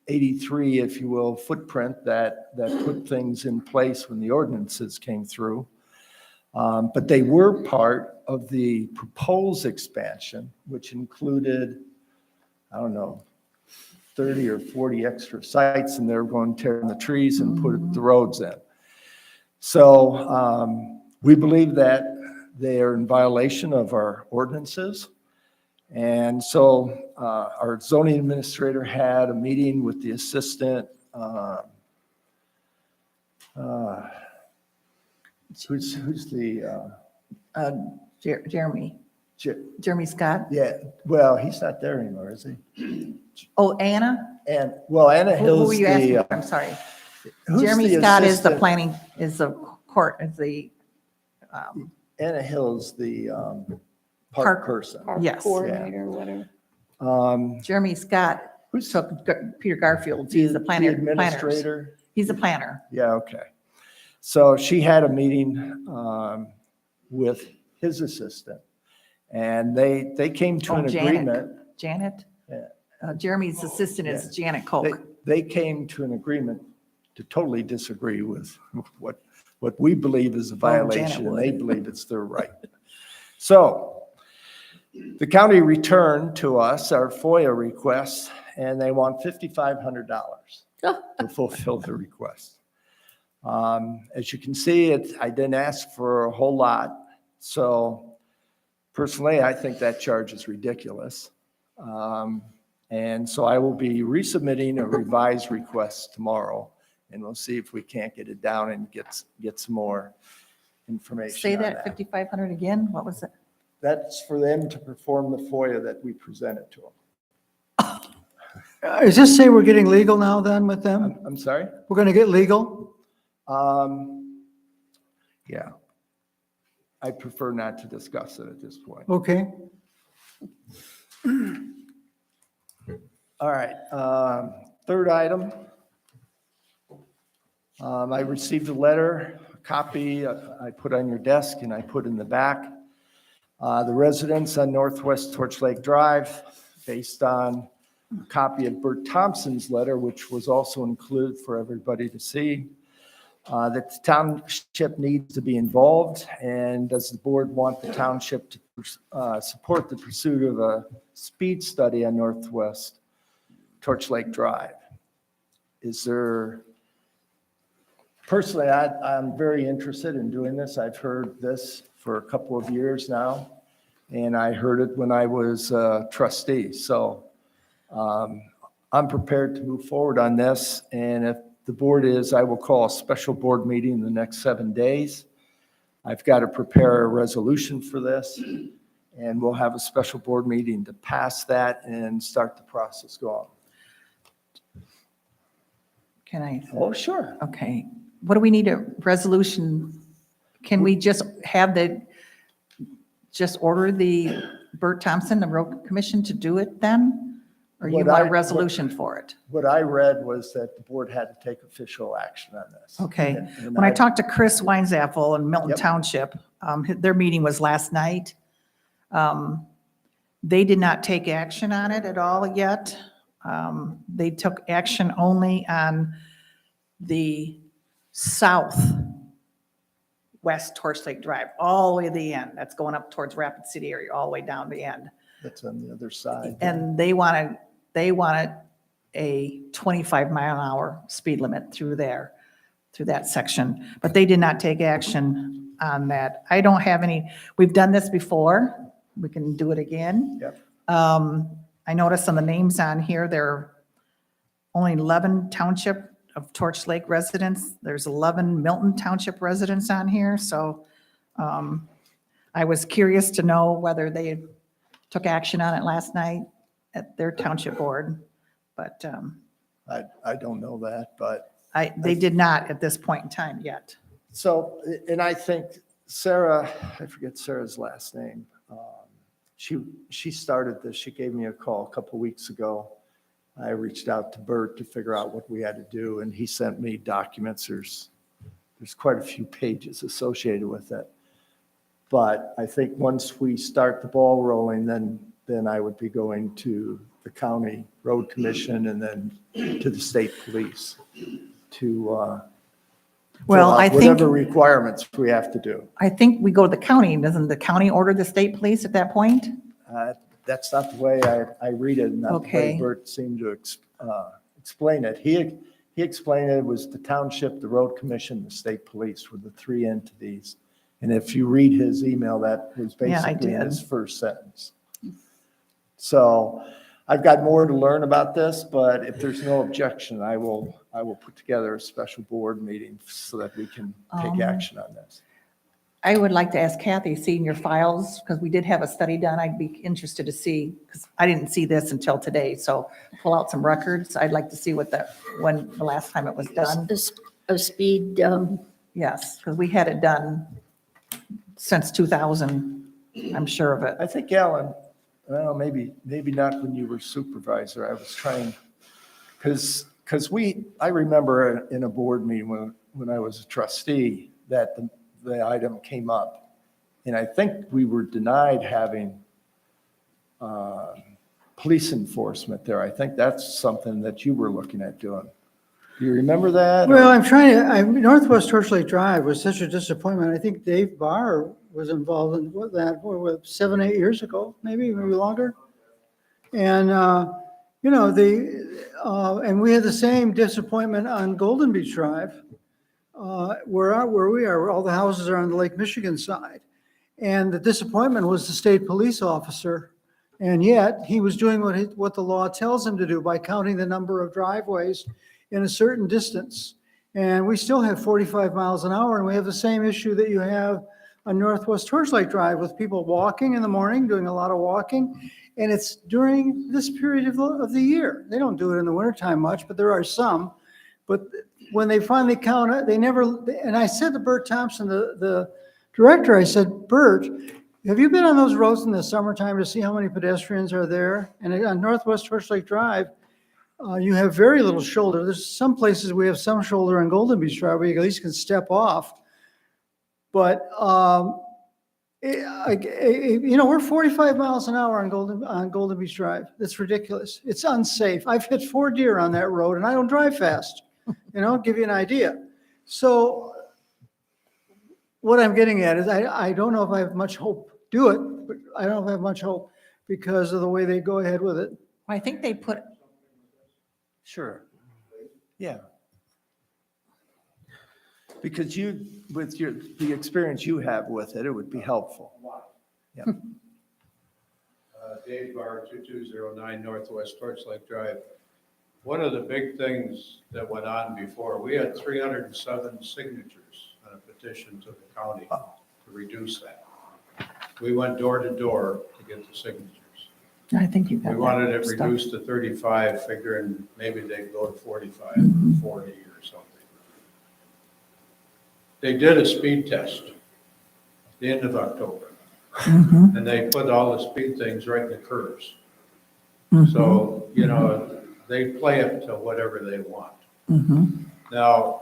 83, if you will, footprint that put things in place when the ordinances came through. But they were part of the proposed expansion, which included, I don't know, 30 or 40 extra sites, and they're going to tear down the trees and put the roads in. So we believe that they are in violation of our ordinances. And so our zoning administrator had a meeting with the assistant, who's the, Jeremy J- Scott. yeah, well, he's not there anymore, is he? Oh, Anna? And, well, Anna Who Hill's were you asking? the, I'm sorry. who's Jeremy the Scott is the assistant? planning, is the court, is the, Anna Hill's the park Park- person. Park Yes. coordinator, whatever. Jeremy Scott Who's took Peter Garfield's, he's the planner. planners. administrator? He's a planner. Yeah, okay. So she had a meeting with his assistant, and they came to Oh, an Janet. agreement. Janet? Yeah. Jeremy's assistant is Janet Koch. They came to an agreement to totally disagree with what we believe is a violation, and they would. believe it's their right. So the county returned to us our FOIA request, and they want $5,500 to fulfill the request. As you can see, I didn't ask for a whole lot. So personally, I think that charge is ridiculous. And so I will be resubmitting a revised request tomorrow, and we'll see if we can't get it down and get some more information Say on that 5,500 again? What was it? That's for them to perform the FOIA that we presented to them. Does this say we're getting legal now then with them? I'm sorry? We're going to get legal? Yeah. I prefer not to discuss it at this point. Okay. All right, third item. I received a letter, a copy I put on your desk and I put in the back. The residents on Northwest Torch Lake Drive, based on a copy of Bert Thompson's letter, which was also included for everybody to see, that the township needs to be involved, and does the board want the township to support the pursuit of a speed study on Northwest Torch Lake Drive? Is there, personally, I'm very interested in doing this. I've heard this for a couple of years now, and I heard it when I was a trustee. So I'm prepared to move forward on this, and if the board is, I will call a special board meeting in the next 7 days. I've got to prepare a resolution for this, and we'll have a special board meeting to pass that and start the process going. Can I? Oh, sure. Okay. What do we need a resolution? Can we just have just order the Bert Thompson, the road commission to do it then? Or you What want I- a resolution for it? What I read was that the board had to take official action on this. Okay. And When I talked to Chris Weinzapfel in Milton Yep. Township, their meeting was last night. They did not take action on it at all yet. They took action only on the southwest Torch Lake Drive, all the way to the end. That's going up towards Rapid City area, all the way down the end. That's on the other side. And they wanted a 25-mile-an-hour speed limit through there, through that section. But they did not take action on that. I don't have any, we've done this before. We can do it again. Yep. I noticed on the names on here, there are only 11 Township of Torch Lake residents. There's 11 Milton Township residents on here. So I was curious to know whether they took action on it last night at their township board. But I don't know that, but they did not at this point in time yet. so, and I think Sarah, I forget Sarah's last name. She started this. She gave me a call a couple weeks ago. I reached out to Bert to figure out what we had to do, and he sent me documents. There's quite a few pages associated with it. But I think once we start the ball rolling, then I would be going to the county road commission and then to the state police to Well, fill out I think, whatever requirements we have to do. we go to the county. Doesn't the county order the state police at that point? That's not the way I read it, and not the way Okay. Bert seemed to explain it. He explained it was the township, the road commission, the state police were the three entities. And if you read his email, that was Yeah, I basically in did. his first sentence. So I've got more to learn about this, but if there's no objection, I will put together a special board meeting so that we can take action on this. I would like to ask Kathy, seeing your files, because we did have a study done. I'd be interested to see, because I didn't see this until today. So pull out some records. I'd like to see when the last time it was done. A speed, Yes, because we had it done since 2000. I'm sure of it. I think, Alan, well, maybe not when you were supervisor. I was trying, because I remember in a board meeting when I was a trustee that the item came up. And I think we were denied having police enforcement there. I think that's something that you were looking at doing. Do you remember that? Well, Northwest Torch Lake Drive was such a disappointment. I think Dave Barr was involved in what, 7, 8 years ago, maybe longer. And, and we had the same disappointment on Golden Beach Drive, where we are, where all the houses are on the Lake Michigan side. And the disappointment was the state police officer. And yet he was doing what the law tells him to do by counting the number of driveways in a certain distance. And we still have 45 miles an hour, and we have the same issue that you have on Northwest Torch Lake Drive with people walking in the morning, doing a lot of walking. And it's during this period of the year. They don't do it in the wintertime much, but there are some. But when they finally count it, they never, and I said to Bert Thompson, the director, I said, Bert, have you been on those roads in the summertime to see how many pedestrians are there? And on Northwest Torch Lake Drive, you have very little shoulder. There's some places we have some shoulder on Golden Beach Drive where you at least can step off. But, we're 45 miles an hour on Golden Beach Drive. It's ridiculous. It's unsafe. I've hit 4 deer on that road and I don't drive fast, give you an idea. So what I'm getting at is I don't know if I have much hope. Do it, but I don't have much hope because of the way they go ahead with it. I think they put, Sure. Yeah. Because with the experience you have with it, it would be helpful. Yeah. Dave Barr, 2209 Northwest Torch Lake Drive. One of the big things that went on before, we had 307 signatures on a petition to the county to reduce that. We went door to door to get the signatures. I think you got We that wanted it stuff. reduced to 35, figuring maybe they'd go to 45, 40 or something. They did a speed test the end of October. And they put all the speed things right in the curves. So, you know, they play it to whatever they want. Mhm. Now,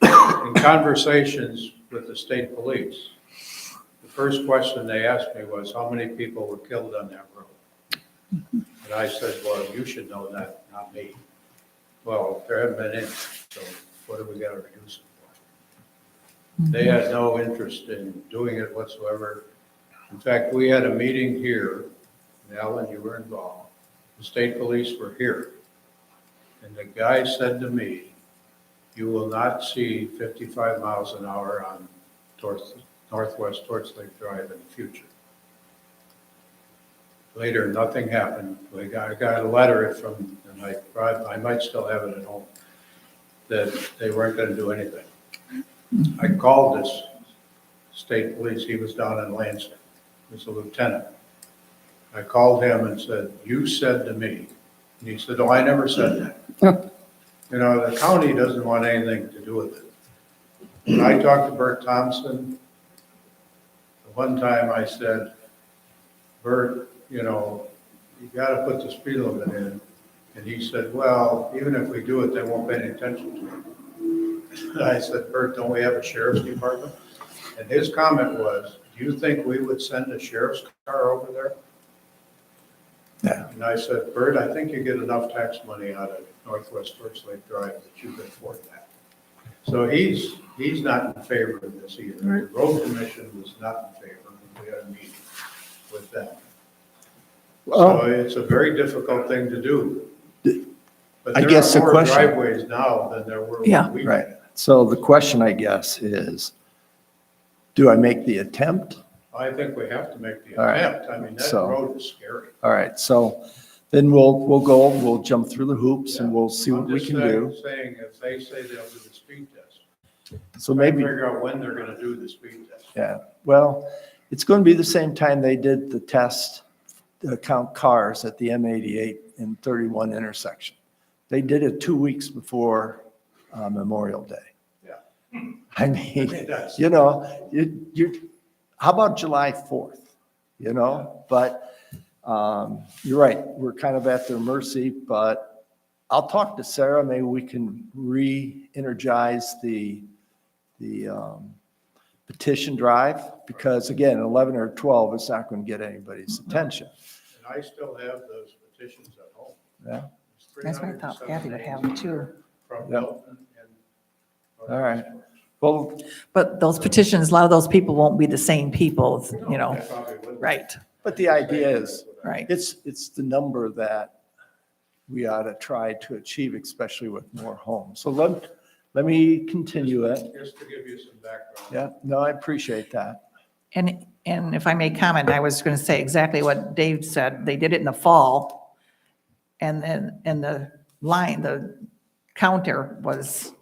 in conversations with the state police, the first question they asked me was, how many people were killed on that road? And I said, well, you should know that, not me. Well, there haven't been any, so what do we got to reduce it for? They had no interest in doing it whatsoever. In fact, we had a meeting here, and Alan, you were involved. The state police were here. And the guy said to me, you will not see 55 miles an hour on Northwest Torch Lake Drive in the future. Later, nothing happened. I got a letter from, and I might still have it at home, that they weren't going to do anything. I called this state police. He was down in Lansing. He was a lieutenant. I called him and said, you said to me, and he said, oh, I never said that. You know, the county doesn't want anything to do with it. When I talked to Bert Thompson, the one time I said, Bert, you know, you got to put the speed limit in. And he said, well, even if we do it, they won't pay any attention to it. And I said, Bert, don't we have a sheriff's department? And his comment was, do you think we would send a sheriff's car over there? Yeah. And I said, Bert, I think you get enough tax money out of Northwest Torch Lake Drive that you can afford that. So he's not in favor of this either. The road commission was not in favor. We had a meeting with them. So it's a very difficult thing to do. But I there guess are the more question- driveways now than there were Yeah. when we Right. did it. So the question, I guess, is, do I make the attempt? I think we have to make the All right. attempt. I mean, that So- road is scary. All right, so then we'll jump through the hoops and we'll see what I'm we just can do. saying, if they say they'll do the speed test, So maybe maybe, figure out when they're gonna do the speed test. yeah, well, it's going to be the same time they did the test, count cars at the M88 and 31 intersection. They did it 2 weeks before Memorial Day. Yeah. I mean, that's- you know, how about July 4th? You know, but you're right, we're kind of at their mercy, but I'll talk to Sarah, maybe we can re-energize the petition drive, because again, 11 or 12 is not going to get anybody's attention. And I still have those petitions at home. Yeah, That's what I thought Kathy would have them too. From Yeah. Milton and. all right. Well, But those petitions, a lot of those people won't be the same people, you know, I probably wouldn't. right, but the idea is, right. it's the number that we ought to try to achieve, especially with more homes. So let me continue it. Just to give you some background. Yeah, no, I appreciate that. And if I may comment, I was going to say exactly what Dave said. They did it in the fall. And then, and the line, the counter was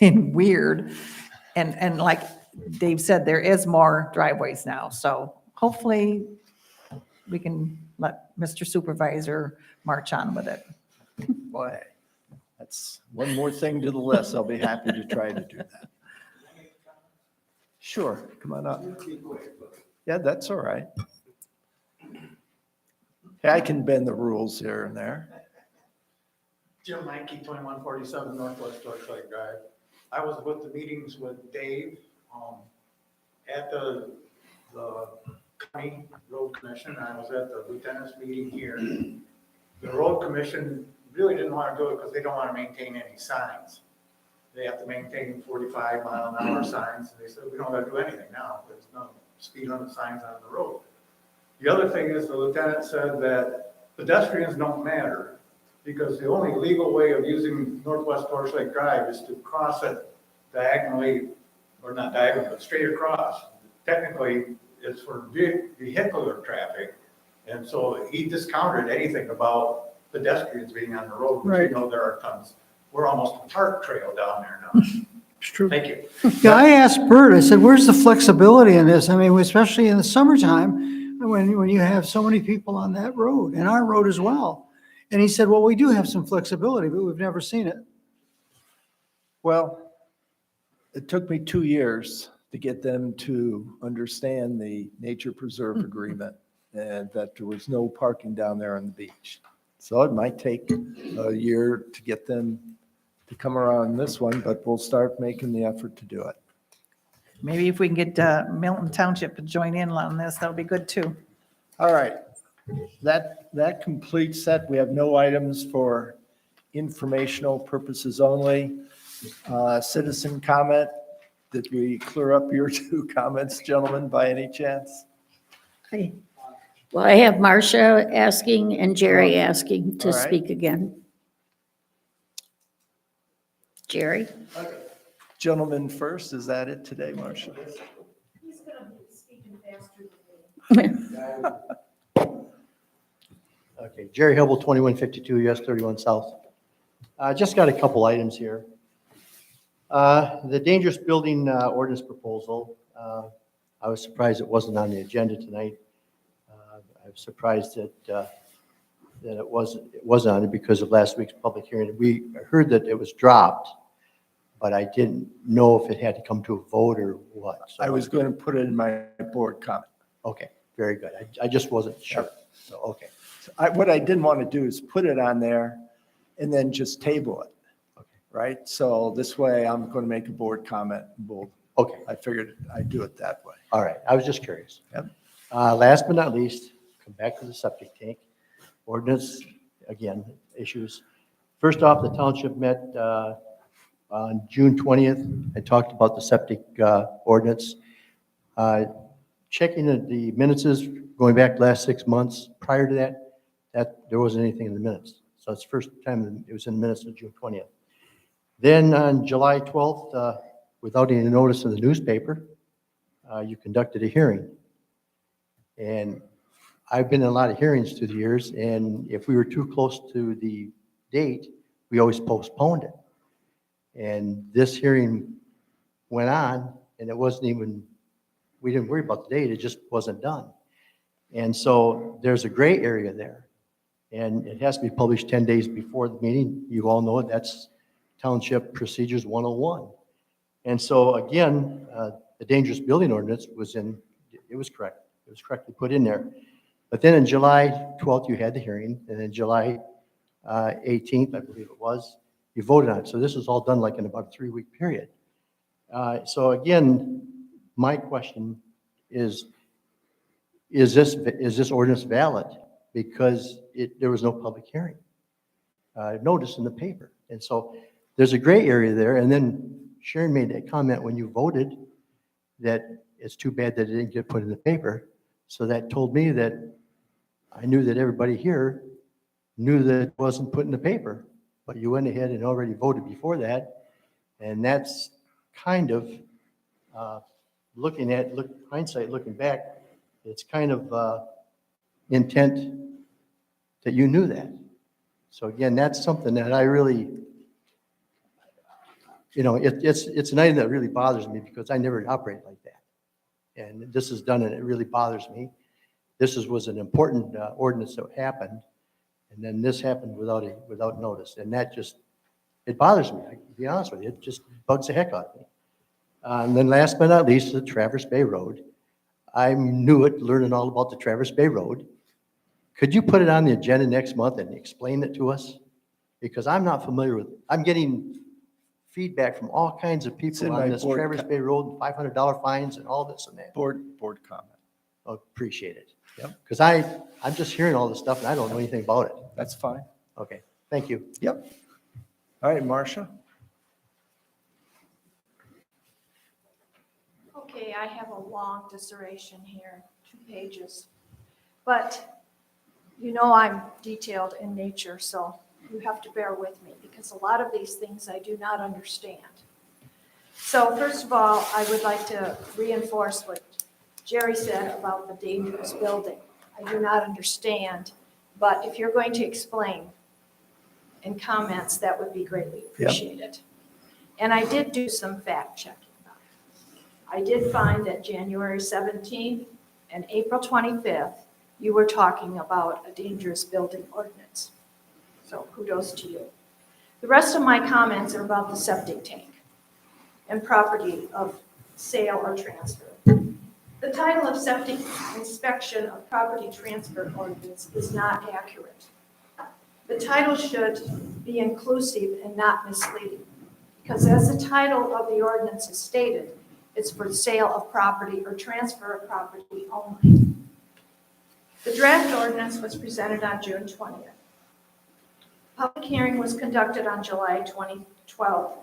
weird. And like Dave said, there is more driveways now. So hopefully we can let Mr. Supervisor march on with it. Boy, that's one more thing to the list. I'll be happy to try to do that. Sure, come on up. Yeah, that's all right. Hey, I can bend the rules here and there. Jim Mankey, 2147 Northwest Torch Lake Drive. I was with the meetings with Dave at the county road commission. I was at the lieutenant's meeting here. The road commission really didn't want to do it because they don't want to maintain any signs. They have to maintain 45 mile an hour signs. And they said, we don't got to do anything now. There's no speed limit signs on the road. The other thing is the lieutenant said that pedestrians don't matter, because the only legal way of using Northwest Torch Lake Drive is to cross it diagonally, or not diagonally, but straight across. Technically, it's for vehicular traffic. And so he discounted anything about pedestrians being on the road, which Right. you know there are tons. We're almost a park trail down there now. It's true. Thank you. Yeah, I asked Bert, I said, where's the flexibility in this? I mean, especially in the summertime, when you have so many people on that road, and our road as well. And he said, well, we do have some flexibility, but we've never seen it. Well, it took me 2 years to get them to understand the nature preserve agreement and that there was no parking down there on the beach. So it might take a year to get them to come around this one, but we'll start making the effort to do it. Maybe if we can get Milton Township to join in on this, that'll be good too. All right, that completes that. We have no items for informational purposes only. Citizen comment, did we clear up your two comments, gentlemen, by any chance? Well, I have Marcia asking and Jerry asking to All right. speak again. Jerry? Gentlemen first, is that it today, Marcia? He's going to be speaking faster than me. Okay, Jerry Hubble, 2152 US 31 South. Just got a couple items here. The dangerous building ordinance proposal, I was surprised it wasn't on the agenda tonight. I was surprised that it wasn't on it because of last week's public hearing. We heard that it was dropped, but I didn't know if it had to come to a vote or what. So I was going to put it in my board comment. Okay, very good. I just wasn't sure. So, okay. What I didn't want to do is put it on there and then just table it. Okay. Right? So this way I'm going to make a board comment. Okay. I figured I'd do it that way. All right. I was just curious. Yep. Last but not least, come back to the septic tank ordinance. Again, issues. First off, the township met on June 20th. I talked about the septic ordinance. Checking the minutes going back the last 6 months. Prior to that there wasn't anything in the minutes. So it's the first time it was in the minutes of June 20th. Then on July 12th, without any notice in the newspaper, you conducted a hearing. And I've been in a lot of hearings through the years, and if we were too close to the date, we always postponed it. And this hearing went on, and it wasn't even, we didn't worry about the date, it just wasn't done. And so there's a gray area there, and it has to be published 10 days before the meeting. You all know it, that's Township Procedures 101. And so again, the dangerous building ordinance was in, it was correct. It was correctly put in there. But then in July 12th, you had the hearing, and then July 18th, I believe it was, you voted on it. So this was all done like in about a 3-week period. So again, my question is this ordinance valid? Because there was no public hearing. Notice in the paper. And so there's a gray area there. And then Sharon made that comment when you voted that it's too bad that it didn't get put in the paper. So that told me that I knew that everybody here knew that it wasn't put in the paper, but you went ahead and already voted before that. And that's kind of hindsight, looking back, it's kind of intent that you knew that. So again, that's something that I really, it's an item that really bothers me because I never operate like that. And this is done and it really bothers me. This was an important ordinance that happened, and then this happened without notice. And that just, it bothers me, to be honest with you. It just bugs the heck out of me. And then last but not least, the Traverse Bay Road. I knew it, learning all about the Traverse Bay Road. Could you put it on the agenda next month and explain it to us? Because I'm not familiar with it. I'm getting feedback from all kinds of in people my on this board Traverse Bay Road, $500 fines and all this and that. Board comment. Oh, appreciate it. Yep. Because I'm just hearing all this stuff and I don't know anything about it. That's fine. Okay, thank you. Yep. All right, Marcia? Okay, I have a long dissertation here, 2 pages. But I'm detailed in nature, so you have to bear with me because a lot of these things I do not understand. So first of all, I would like to reinforce what Jerry said about the dangerous building. I do not understand, but if you're going to explain in comments, that would be greatly appreciated. And I did do some fact checking. I did find that January 17th and April 25th, you were talking about a dangerous building ordinance. So kudos to you. The rest of my comments are about the septic tank and property of sale or transfer. The title of septic inspection of property transfer ordinance is not accurate. The title should be inclusive and not misleading, because as the title of the ordinance is stated, it's for sale of property or transfer of property only. The draft ordinance was presented on June 20th. Public hearing was conducted on July 2012,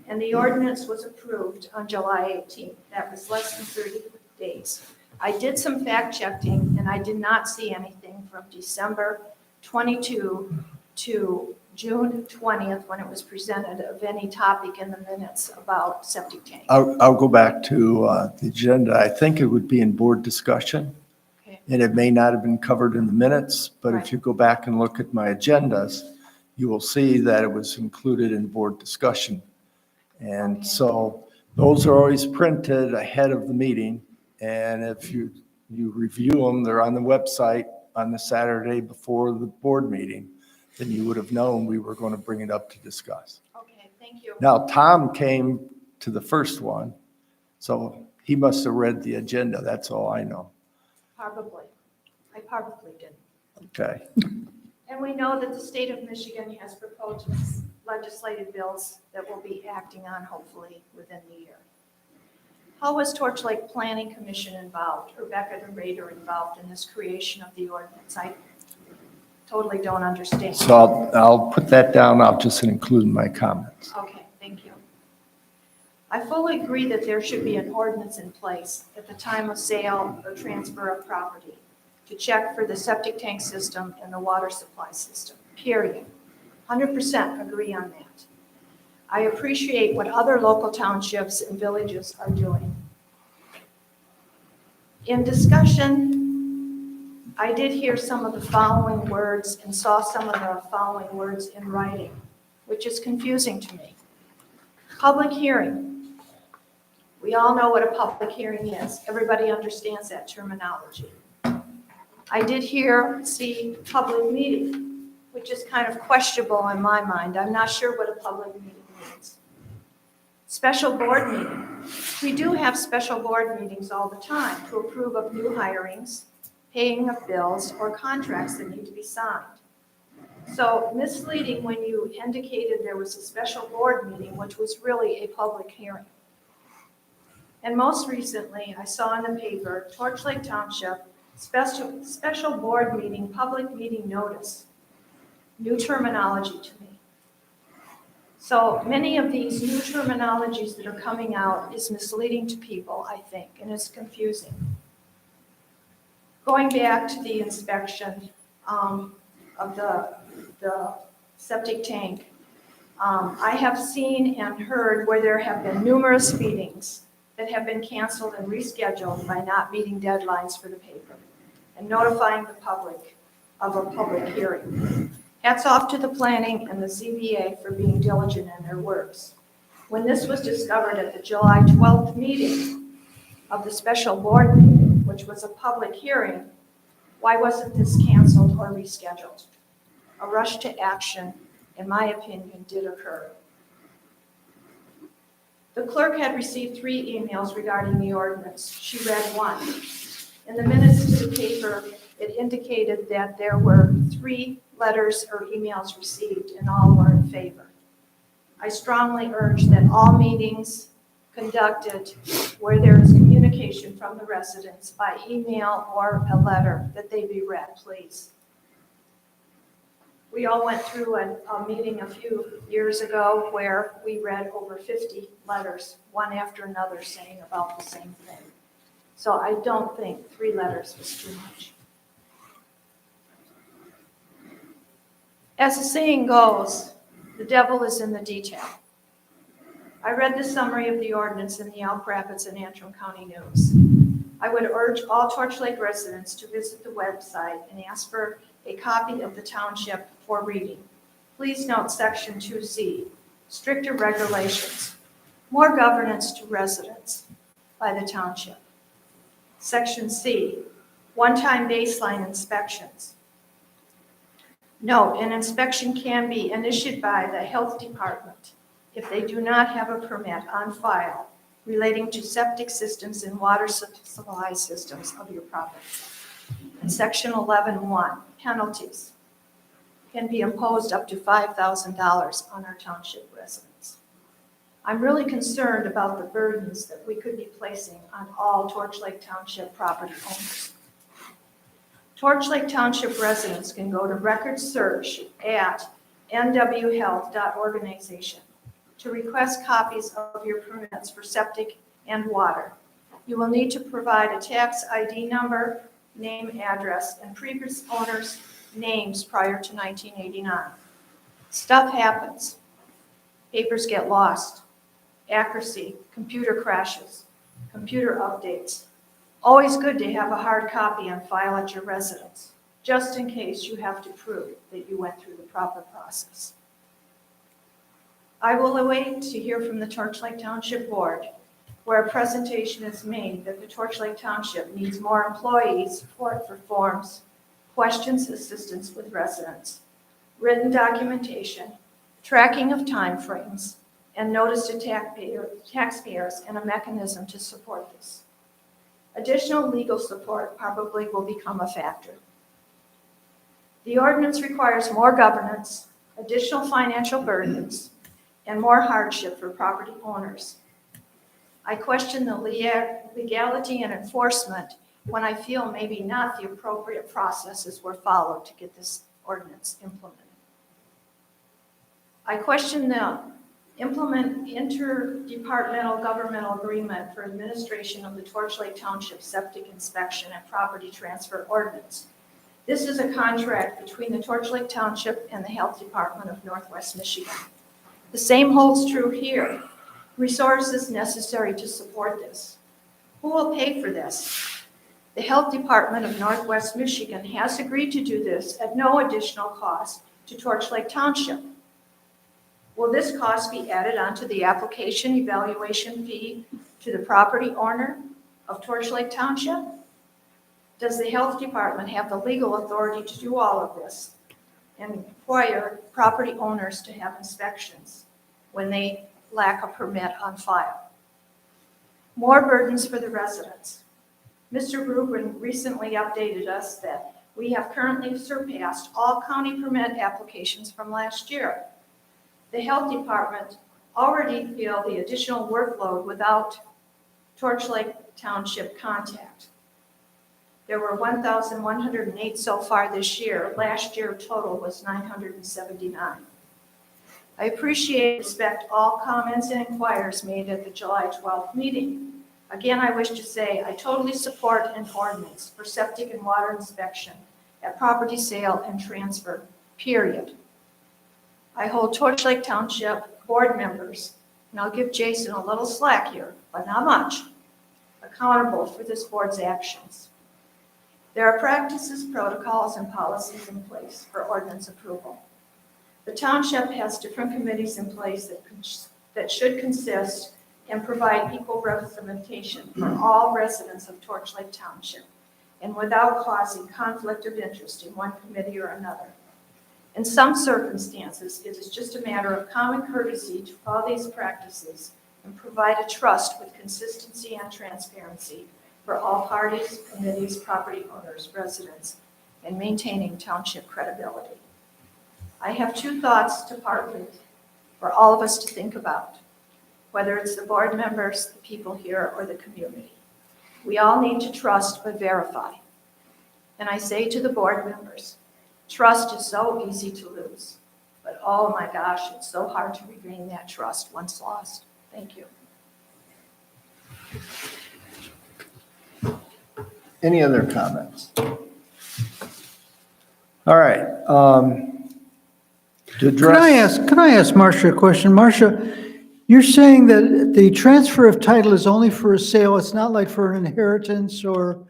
and the ordinance was approved on July 18th. That was less than 30 days. I did some fact checking, and I did not see anything from December 22 to June 20th, when it was presented, of any topic in the minutes about septic tank. I'll go back to the agenda. I think it would be in board discussion, Okay. and it may not have been covered in the minutes, but Right. if you go back and look at my agendas, you will see that it was included in board discussion. And Okay. so those are always printed ahead of the meeting, and if you review them, they're on the website on the Saturday before the board meeting, then you would have known we were going to bring it up to discuss. Okay, thank you. Now, Tom came to the first one, so he must have read the agenda, that's all I know. Probably. I probably didn't. Okay. And we know that the state of Michigan has proposed legislative bills that we'll be acting on hopefully within the year. How was Torch Lake Planning Commission involved, or Becca the Raider involved in this creation of the ordinance? I totally don't understand. So I'll put that down, I'll just include in my comments. Okay, thank you. I fully agree that there should be an ordinance in place at the time of sale or transfer of property to check for the septic tank system and the water supply system, period. 100% agree on that. I appreciate what other local townships and villages are doing. In discussion, I did hear some of the following words and saw some of the following words in writing, which is confusing to me. Public hearing. We all know what a public hearing is. Everybody understands that terminology. I did see public meeting, which is kind of questionable in my mind. I'm not sure what a public meeting means. Special board meeting. We do have special board meetings all the time to approve of new hirings, paying of bills, or contracts that need to be signed. So misleading when you indicated there was a special board meeting, which was really a public hearing. And most recently, I saw in the paper, Torch Lake Township, special board meeting, public meeting notice. New terminology to me. So many of these new terminologies that are coming out is misleading to people, I think, and it's confusing. Going back to the inspection of the septic tank, I have seen and heard where there have been numerous meetings that have been canceled and rescheduled by not meeting deadlines for the paper and notifying the public of a public hearing. Hats off to the planning and the ZBA for being diligent in their works. When this was discovered at the July 12th meeting of the special board meeting, which was a public hearing, why wasn't this canceled or rescheduled? A rush to action, in my opinion, did occur. The clerk had received 3 emails regarding the ordinance. She read one. In the minutes to the paper, it indicated that there were 3 letters or emails received, and all were in favor. I strongly urge that all meetings conducted where there is communication from the residents by email or a letter, that they be read, please. We all went through a meeting a few years ago where we read over 50 letters, one after another, saying about the same thing. So I don't think 3 letters was too much. As the saying goes, the devil is in the detail. I read the summary of the ordinance in the Elk Rapids and Antrim County News. I would urge all Torch Lake residents to visit the website and ask for a copy of the township for reading. Please note section 2C, stricter regulations, more governance to residents by the township. Section C, one-time baseline inspections. Note, an inspection can be initiated by the health department if they do not have a permit on file relating to septic systems and water supply systems of your property. And Section 11.1, penalties can be imposed up to $5,000 on our township residents. I'm really concerned about the burdens that we could be placing on all Torch Lake Township property owners. Torch Lake Township residents can go to record search at nwhealth.organization to request copies of your permits for septic and water. You will need to provide a tax ID number, name, address, and previous owners' names prior to 1989. Stuff happens. Papers get lost. Accuracy, computer crashes, computer updates. Always good to have a hard copy on file at your residence, just in case you have to prove that you went through the proper process. I will await to hear from the Torch Lake Township Board, where a presentation is made that the Torch Lake Township needs more employees, support for forms, questions, assistance with residents, written documentation, tracking of timeframes, and notice to taxpayers and a mechanism to support this. Additional legal support probably will become a factor. The ordinance requires more governance, additional financial burdens, and more hardship for property owners. I question the legality and enforcement when I feel maybe not the appropriate processes were followed to get this ordinance implemented. I question the interdepartmental governmental agreement for administration of the Torch Lake Township septic inspection and property transfer ordinance. This is a contract between the Torch Lake Township and the Health Department of Northwest Michigan. The same holds true here. Resources necessary to support this. Who will pay for this? The Health Department of Northwest Michigan has agreed to do this at no additional cost to Torch Lake Township. Will this cost be added onto the application evaluation fee to the property owner of Torch Lake Township? Does the Health Department have the legal authority to do all of this and require property owners to have inspections when they lack a permit on file? More burdens for the residents. Mr. Rubin recently updated us that we have currently surpassed all county permit applications from last year. The Health Department already feel the additional workload without Torch Lake Township contact. There were 1,108 so far this year. Last year total was 979. I appreciate and respect all comments and inquiries made at the July 12th meeting. Again, I wish to say I totally support an ordinance for septic and water inspection at property sale and transfer, period. I hold Torch Lake Township board members, and I'll give Jason a little slack here, but not much, accountable for this board's actions. There are practices, protocols, and policies in place for ordinance approval. The township has different committees in place that should consist and provide equal representation for all residents of Torch Lake Township, and without causing conflict of interest in one committee or another. In some circumstances, it is just a matter of common courtesy to follow these practices and provide a trust with consistency and transparency for all parties, committees, property owners, residents, and maintaining township credibility. I have two thoughts to part with for all of us to think about, whether it's the board members, the people here, or the community. We all need to trust but verify. And I say to the board members, trust is so easy to lose, but oh my gosh, it's so hard to regain that trust once lost. Thank you. Any other comments? All right. To address. Could I ask Marcia a question? Marcia, you're saying that the transfer of title is only for a sale, it's not like for an inheritance or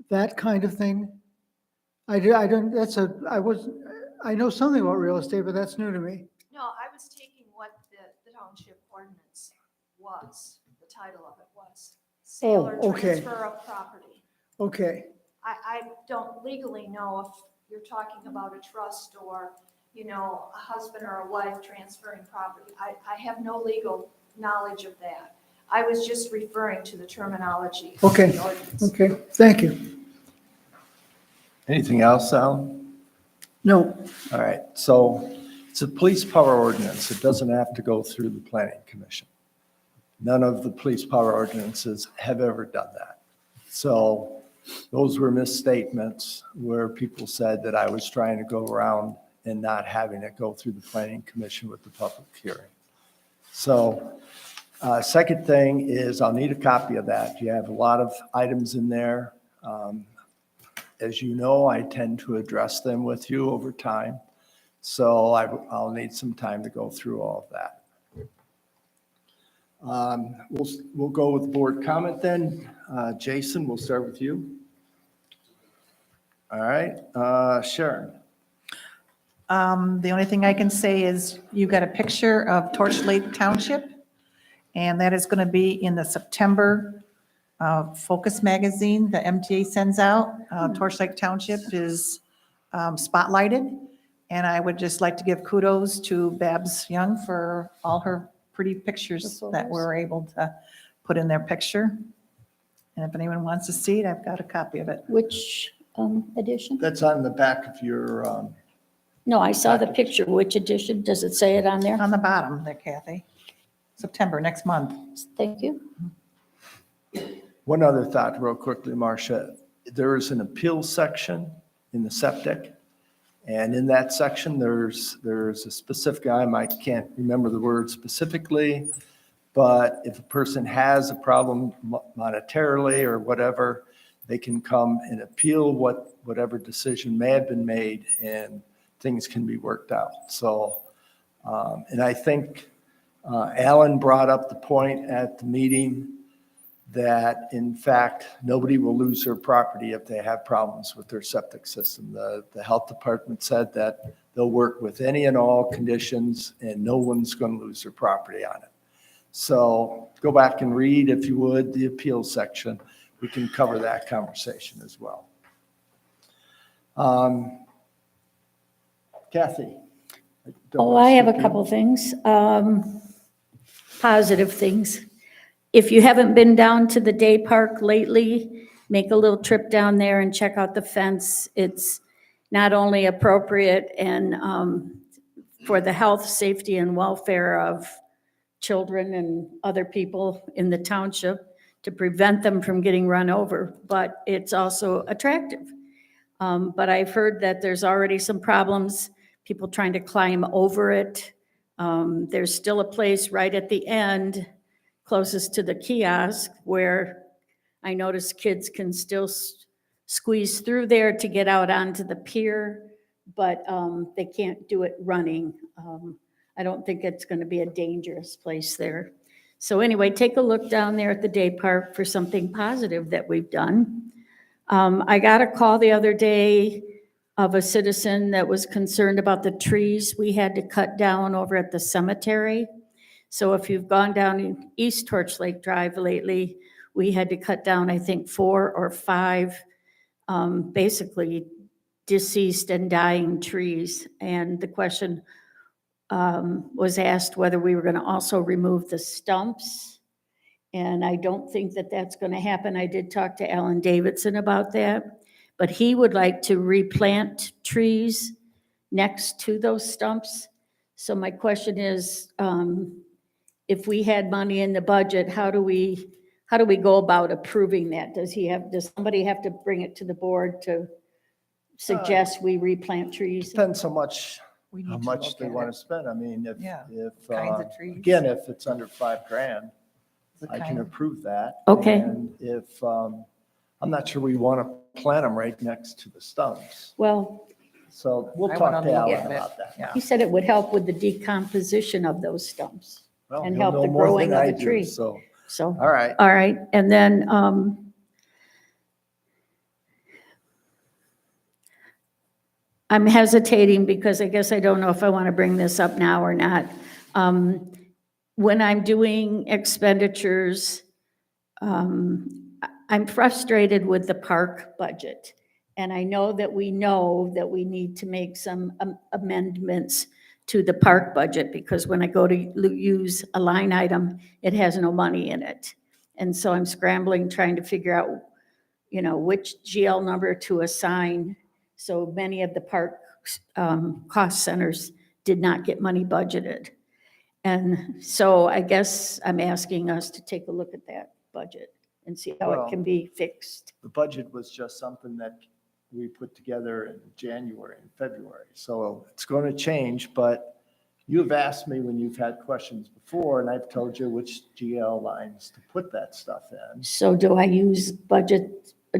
that kind of thing? I know something about real estate, but that's new to me. No, I was taking what the township ordinance was, the title of it was. Sale or Oh, okay. transfer of property. Okay, I don't legally know if you're talking about a trust or, you know, a husband or a wife transferring property. I have no legal knowledge of that. I was just referring to the terminology. of Okay, the ordinance. Okay, thank you. Anything else, Alan? No, All right, so it's a police power ordinance. It doesn't have to go through the planning commission. None of the police power ordinances have ever done that. So those were misstatements where people said that I was trying to go around and not having it go through the planning commission with the public hearing. So second thing is I'll need a copy of that. You have a lot of items in there. As you know, I tend to address them with you over time. So I'll need some time to go through all of that. We'll go with board comment then. Jason, we'll start with you. All right, Sharon. The only thing I can say is you got a picture of Torch Lake Township, and that is going to be in the September Focus magazine the MTA sends out. Torch Lake Township is spotlighted, and I would just like to give kudos to Babs Young for all her pretty pictures that we're able to put in their picture. And if anyone wants to see it, I've got a copy of it. Which edition? That's on the back of your, No, I saw the picture. Which edition? Does it say it on there? On the bottom there, Kathy. September, next month. Thank you. one other thought real quickly, Marcia. There is an appeals section in the septic. And in that section, there's a specific item, I can't remember the word specifically, but if a person has a problem monetarily or whatever, they can come and appeal whatever decision may have been made, and things can be worked out. So, and I think Alan brought up the point at the meeting that in fact, nobody will lose their property if they have problems with their septic system. The health department said that they'll work with any and all conditions and no one's going to lose their property on it. So go back and read, if you would, the appeals section. We can cover that conversation as well. Kathy? Oh, I have a couple things, positive things. If you haven't been down to the day park lately, make a little trip down there and check out the fence. It's not only appropriate and for the health, safety, and welfare of children and other people in the township to prevent them from getting run over, but it's also attractive. But I've heard that there's already some problems, people trying to climb over it. There's still a place right at the end, closest to the kiosk, where I notice kids can still squeeze through there to get out onto the pier, but they can't do it running. I don't think it's going to be a dangerous place there. So anyway, take a look down there at the day park for something positive that we've done. I got a call the other day of a citizen that was concerned about the trees we had to cut down over at the cemetery. So if you've gone down East Torch Lake Drive lately, we had to cut down, I think, 4 or 5 basically deceased and dying trees. And the question was asked whether we were going to also remove the stumps. And I don't think that that's going to happen. I did talk to Alan Davidson about that, but he would like to replant trees next to those stumps. So my question is, if we had money in the budget, how do we go about approving that? Does somebody have to bring it to the board to suggest we replant trees? Depends how much We how need to much look they at want it. to spend. I mean, Yeah, if kinds of trees. again, if it's under $5,000, The I can kind of- approve that. Okay. And if, I'm not sure we want to plant them right next to the stumps. Well, So we'll I talk wanna to look Alan at it. about that. Yeah. he said it would help with the decomposition of those stumps Well, and he'll help know the more growing than of I the do, tree. So, So, all right. all right. And then I'm hesitating because I guess I don't know if I want to bring this up now or not. When I'm doing expenditures, I'm frustrated with the park budget. And I know that we need to make some amendments to the park budget, because when I go to use a line item, it has no money in it. And so I'm scrambling, trying to figure out, which GL number to assign. So many of the park cost centers did not get money budgeted. And so I guess I'm asking us to take a look at that budget and see how Well- it can be fixed. The budget was just something that we put together in January and February. So it's going to change, but you've asked me when you've had questions before, and I've told you which GL lines to put that stuff in. So do I use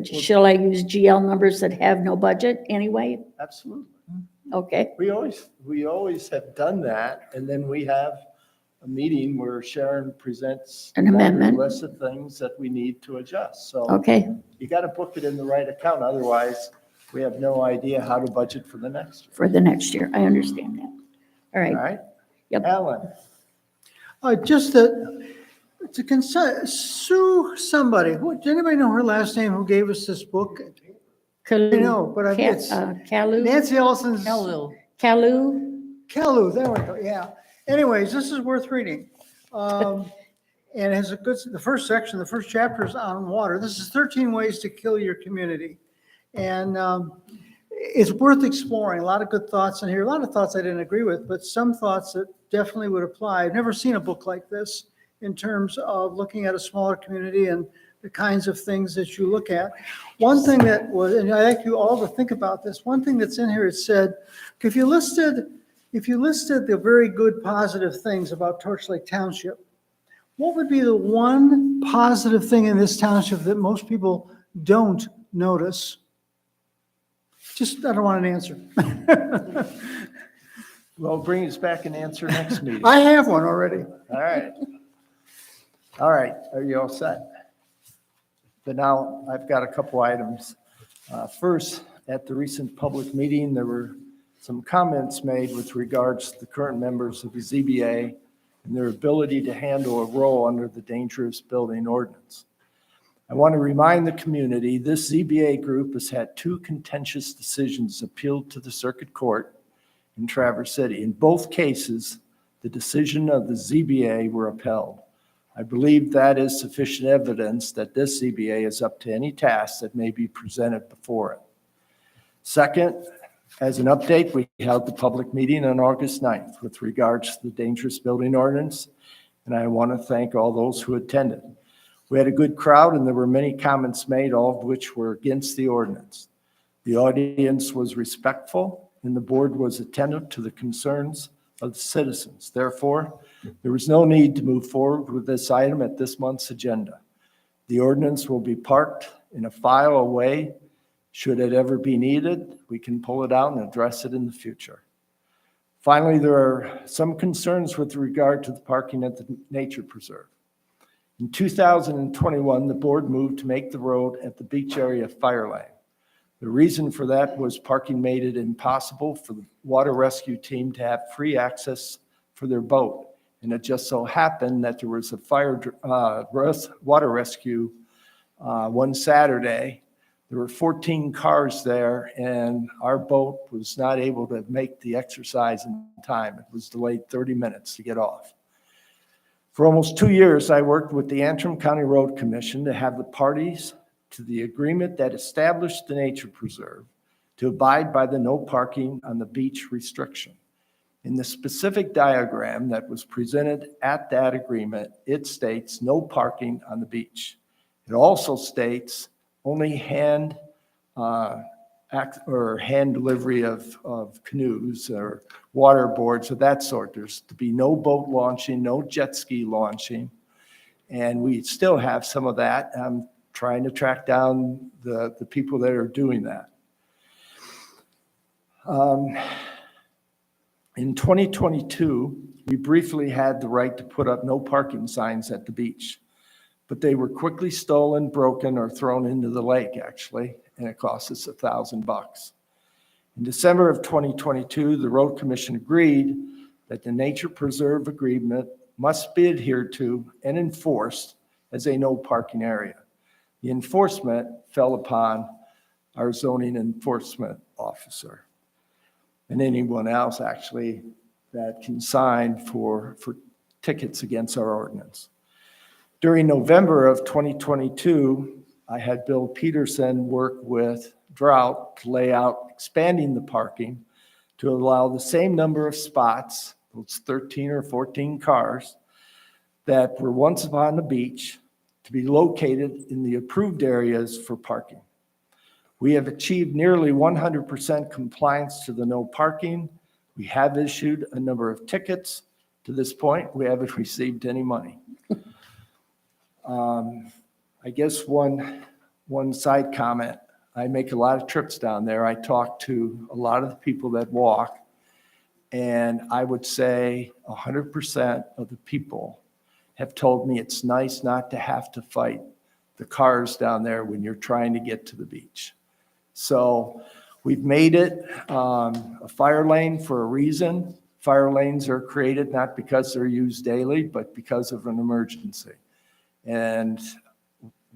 shall I use GL numbers that have no budget anyway? Absolutely. Okay, We always have done that, and then we have a meeting where Sharon presents An a laundry amendment. list of things that we need to adjust. So okay, you got to book it in the right account, otherwise we have no idea how to budget for the next year. for the next year. I understand that. All All right, right? Yep. Alan, Just to sue somebody, does anybody know her last name who gave us this book? I know, but it's Kalu, Nancy Ellison's. Kalu, Kalu, there we go, yeah. Anyways, this is worth reading. And it has the first section, the first chapter is on water. This is 13 ways to kill your community. And it's worth exploring. A lot of good thoughts in here. A lot of thoughts I didn't agree with, but some thoughts that definitely would apply. I've never seen a book like this in terms of looking at a smaller community and the kinds of things that you look at. One thing that was, and I'd like you all to think about this, one thing that's in here, it said, if you listed the very good positive things about Torch Lake Township, what would be the one positive thing in this township that most people don't notice? I don't want an answer. well, bring us back an answer next meeting. I have one already. All right. All right, are you all set? But now I've got a couple items. First, at the recent public meeting, there were some comments made with regards to the current members of the ZBA and their ability to handle a role under the dangerous building ordinance. I want to remind the community, this ZBA group has had 2 contentious decisions appealed to the circuit court in Traverse City. In both cases, the decision of the ZBA were upheld. I believe that is sufficient evidence that this ZBA is up to any task that may be presented before it. Second, as an update, we held the public meeting on August 9th with regards to the dangerous building ordinance, and I want to thank all those who attended. We had a good crowd, and there were many comments made, all of which were against the ordinance. The audience was respectful, and the board was attentive to the concerns of the citizens. Therefore, there was no need to move forward with this item at this month's agenda. The ordinance will be parked in a file away. Should it ever be needed, we can pull it out and address it in the future. Finally, there are some concerns with regard to the parking at the nature preserve. In 2021, the board moved to make the road at the beach area fire lane. The reason for that was parking made it impossible for the water rescue team to have free access for their boat. And it just so happened that there was a water rescue one Saturday. There were 14 cars there, and our boat was not able to make the exercise in time. It was delayed 30 minutes to get off. For almost 2 years, I worked with the Antrim County Road Commission to have the parties to the agreement that established the nature preserve to abide by the no parking on the beach restriction. In the specific diagram that was presented at that agreement, it states no parking on the beach. It also states only hand delivery of canoes or water boards of that sort. There's to be no boat launching, no jet ski launching. And we still have some of that. I'm trying to track down the people that are doing that. In 2022, we briefly had the right to put up no parking signs at the beach, but they were quickly stolen, broken, or thrown into the lake, actually, and it cost us $1,000. In December of 2022, the Road Commission agreed that the nature preserve agreement must be adhered to and enforced as a no parking area. The enforcement fell upon our zoning enforcement officer and anyone else actually that can sign for tickets against our ordinance. During November of 2022, I had Bill Peterson work with Drought to lay out expanding the parking to allow the same number of spots, those 13 or 14 cars that were once upon the beach, to be located in the approved areas for parking. We have achieved nearly 100% compliance to the no parking. We have issued a number of tickets. To this point, we haven't received any money. I guess one side comment, I make a lot of trips down there. I talk to a lot of the people that walk, and I would say 100% of the people have told me it's nice not to have to fight the cars down there when you're trying to get to the beach. So we've made it a fire lane for a reason. Fire lanes are created not because they're used daily, but because of an emergency. And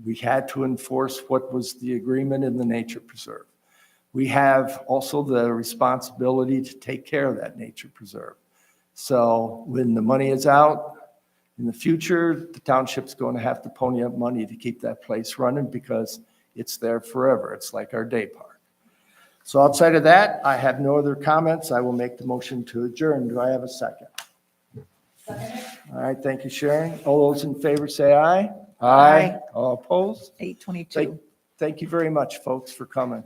we had to enforce what was the agreement in the nature preserve. We have also the responsibility to take care of that nature preserve. So when the money is out in the future, the township's going to have to pony up money to keep that place running because it's there forever. It's like our day park. So outside of that, I have no other comments. I will make the motion to adjourn. Do I have a second? All right, thank you, Sharon. All those in favor say aye. Aye. All opposed? 8:22. Thank you very much, folks, for coming.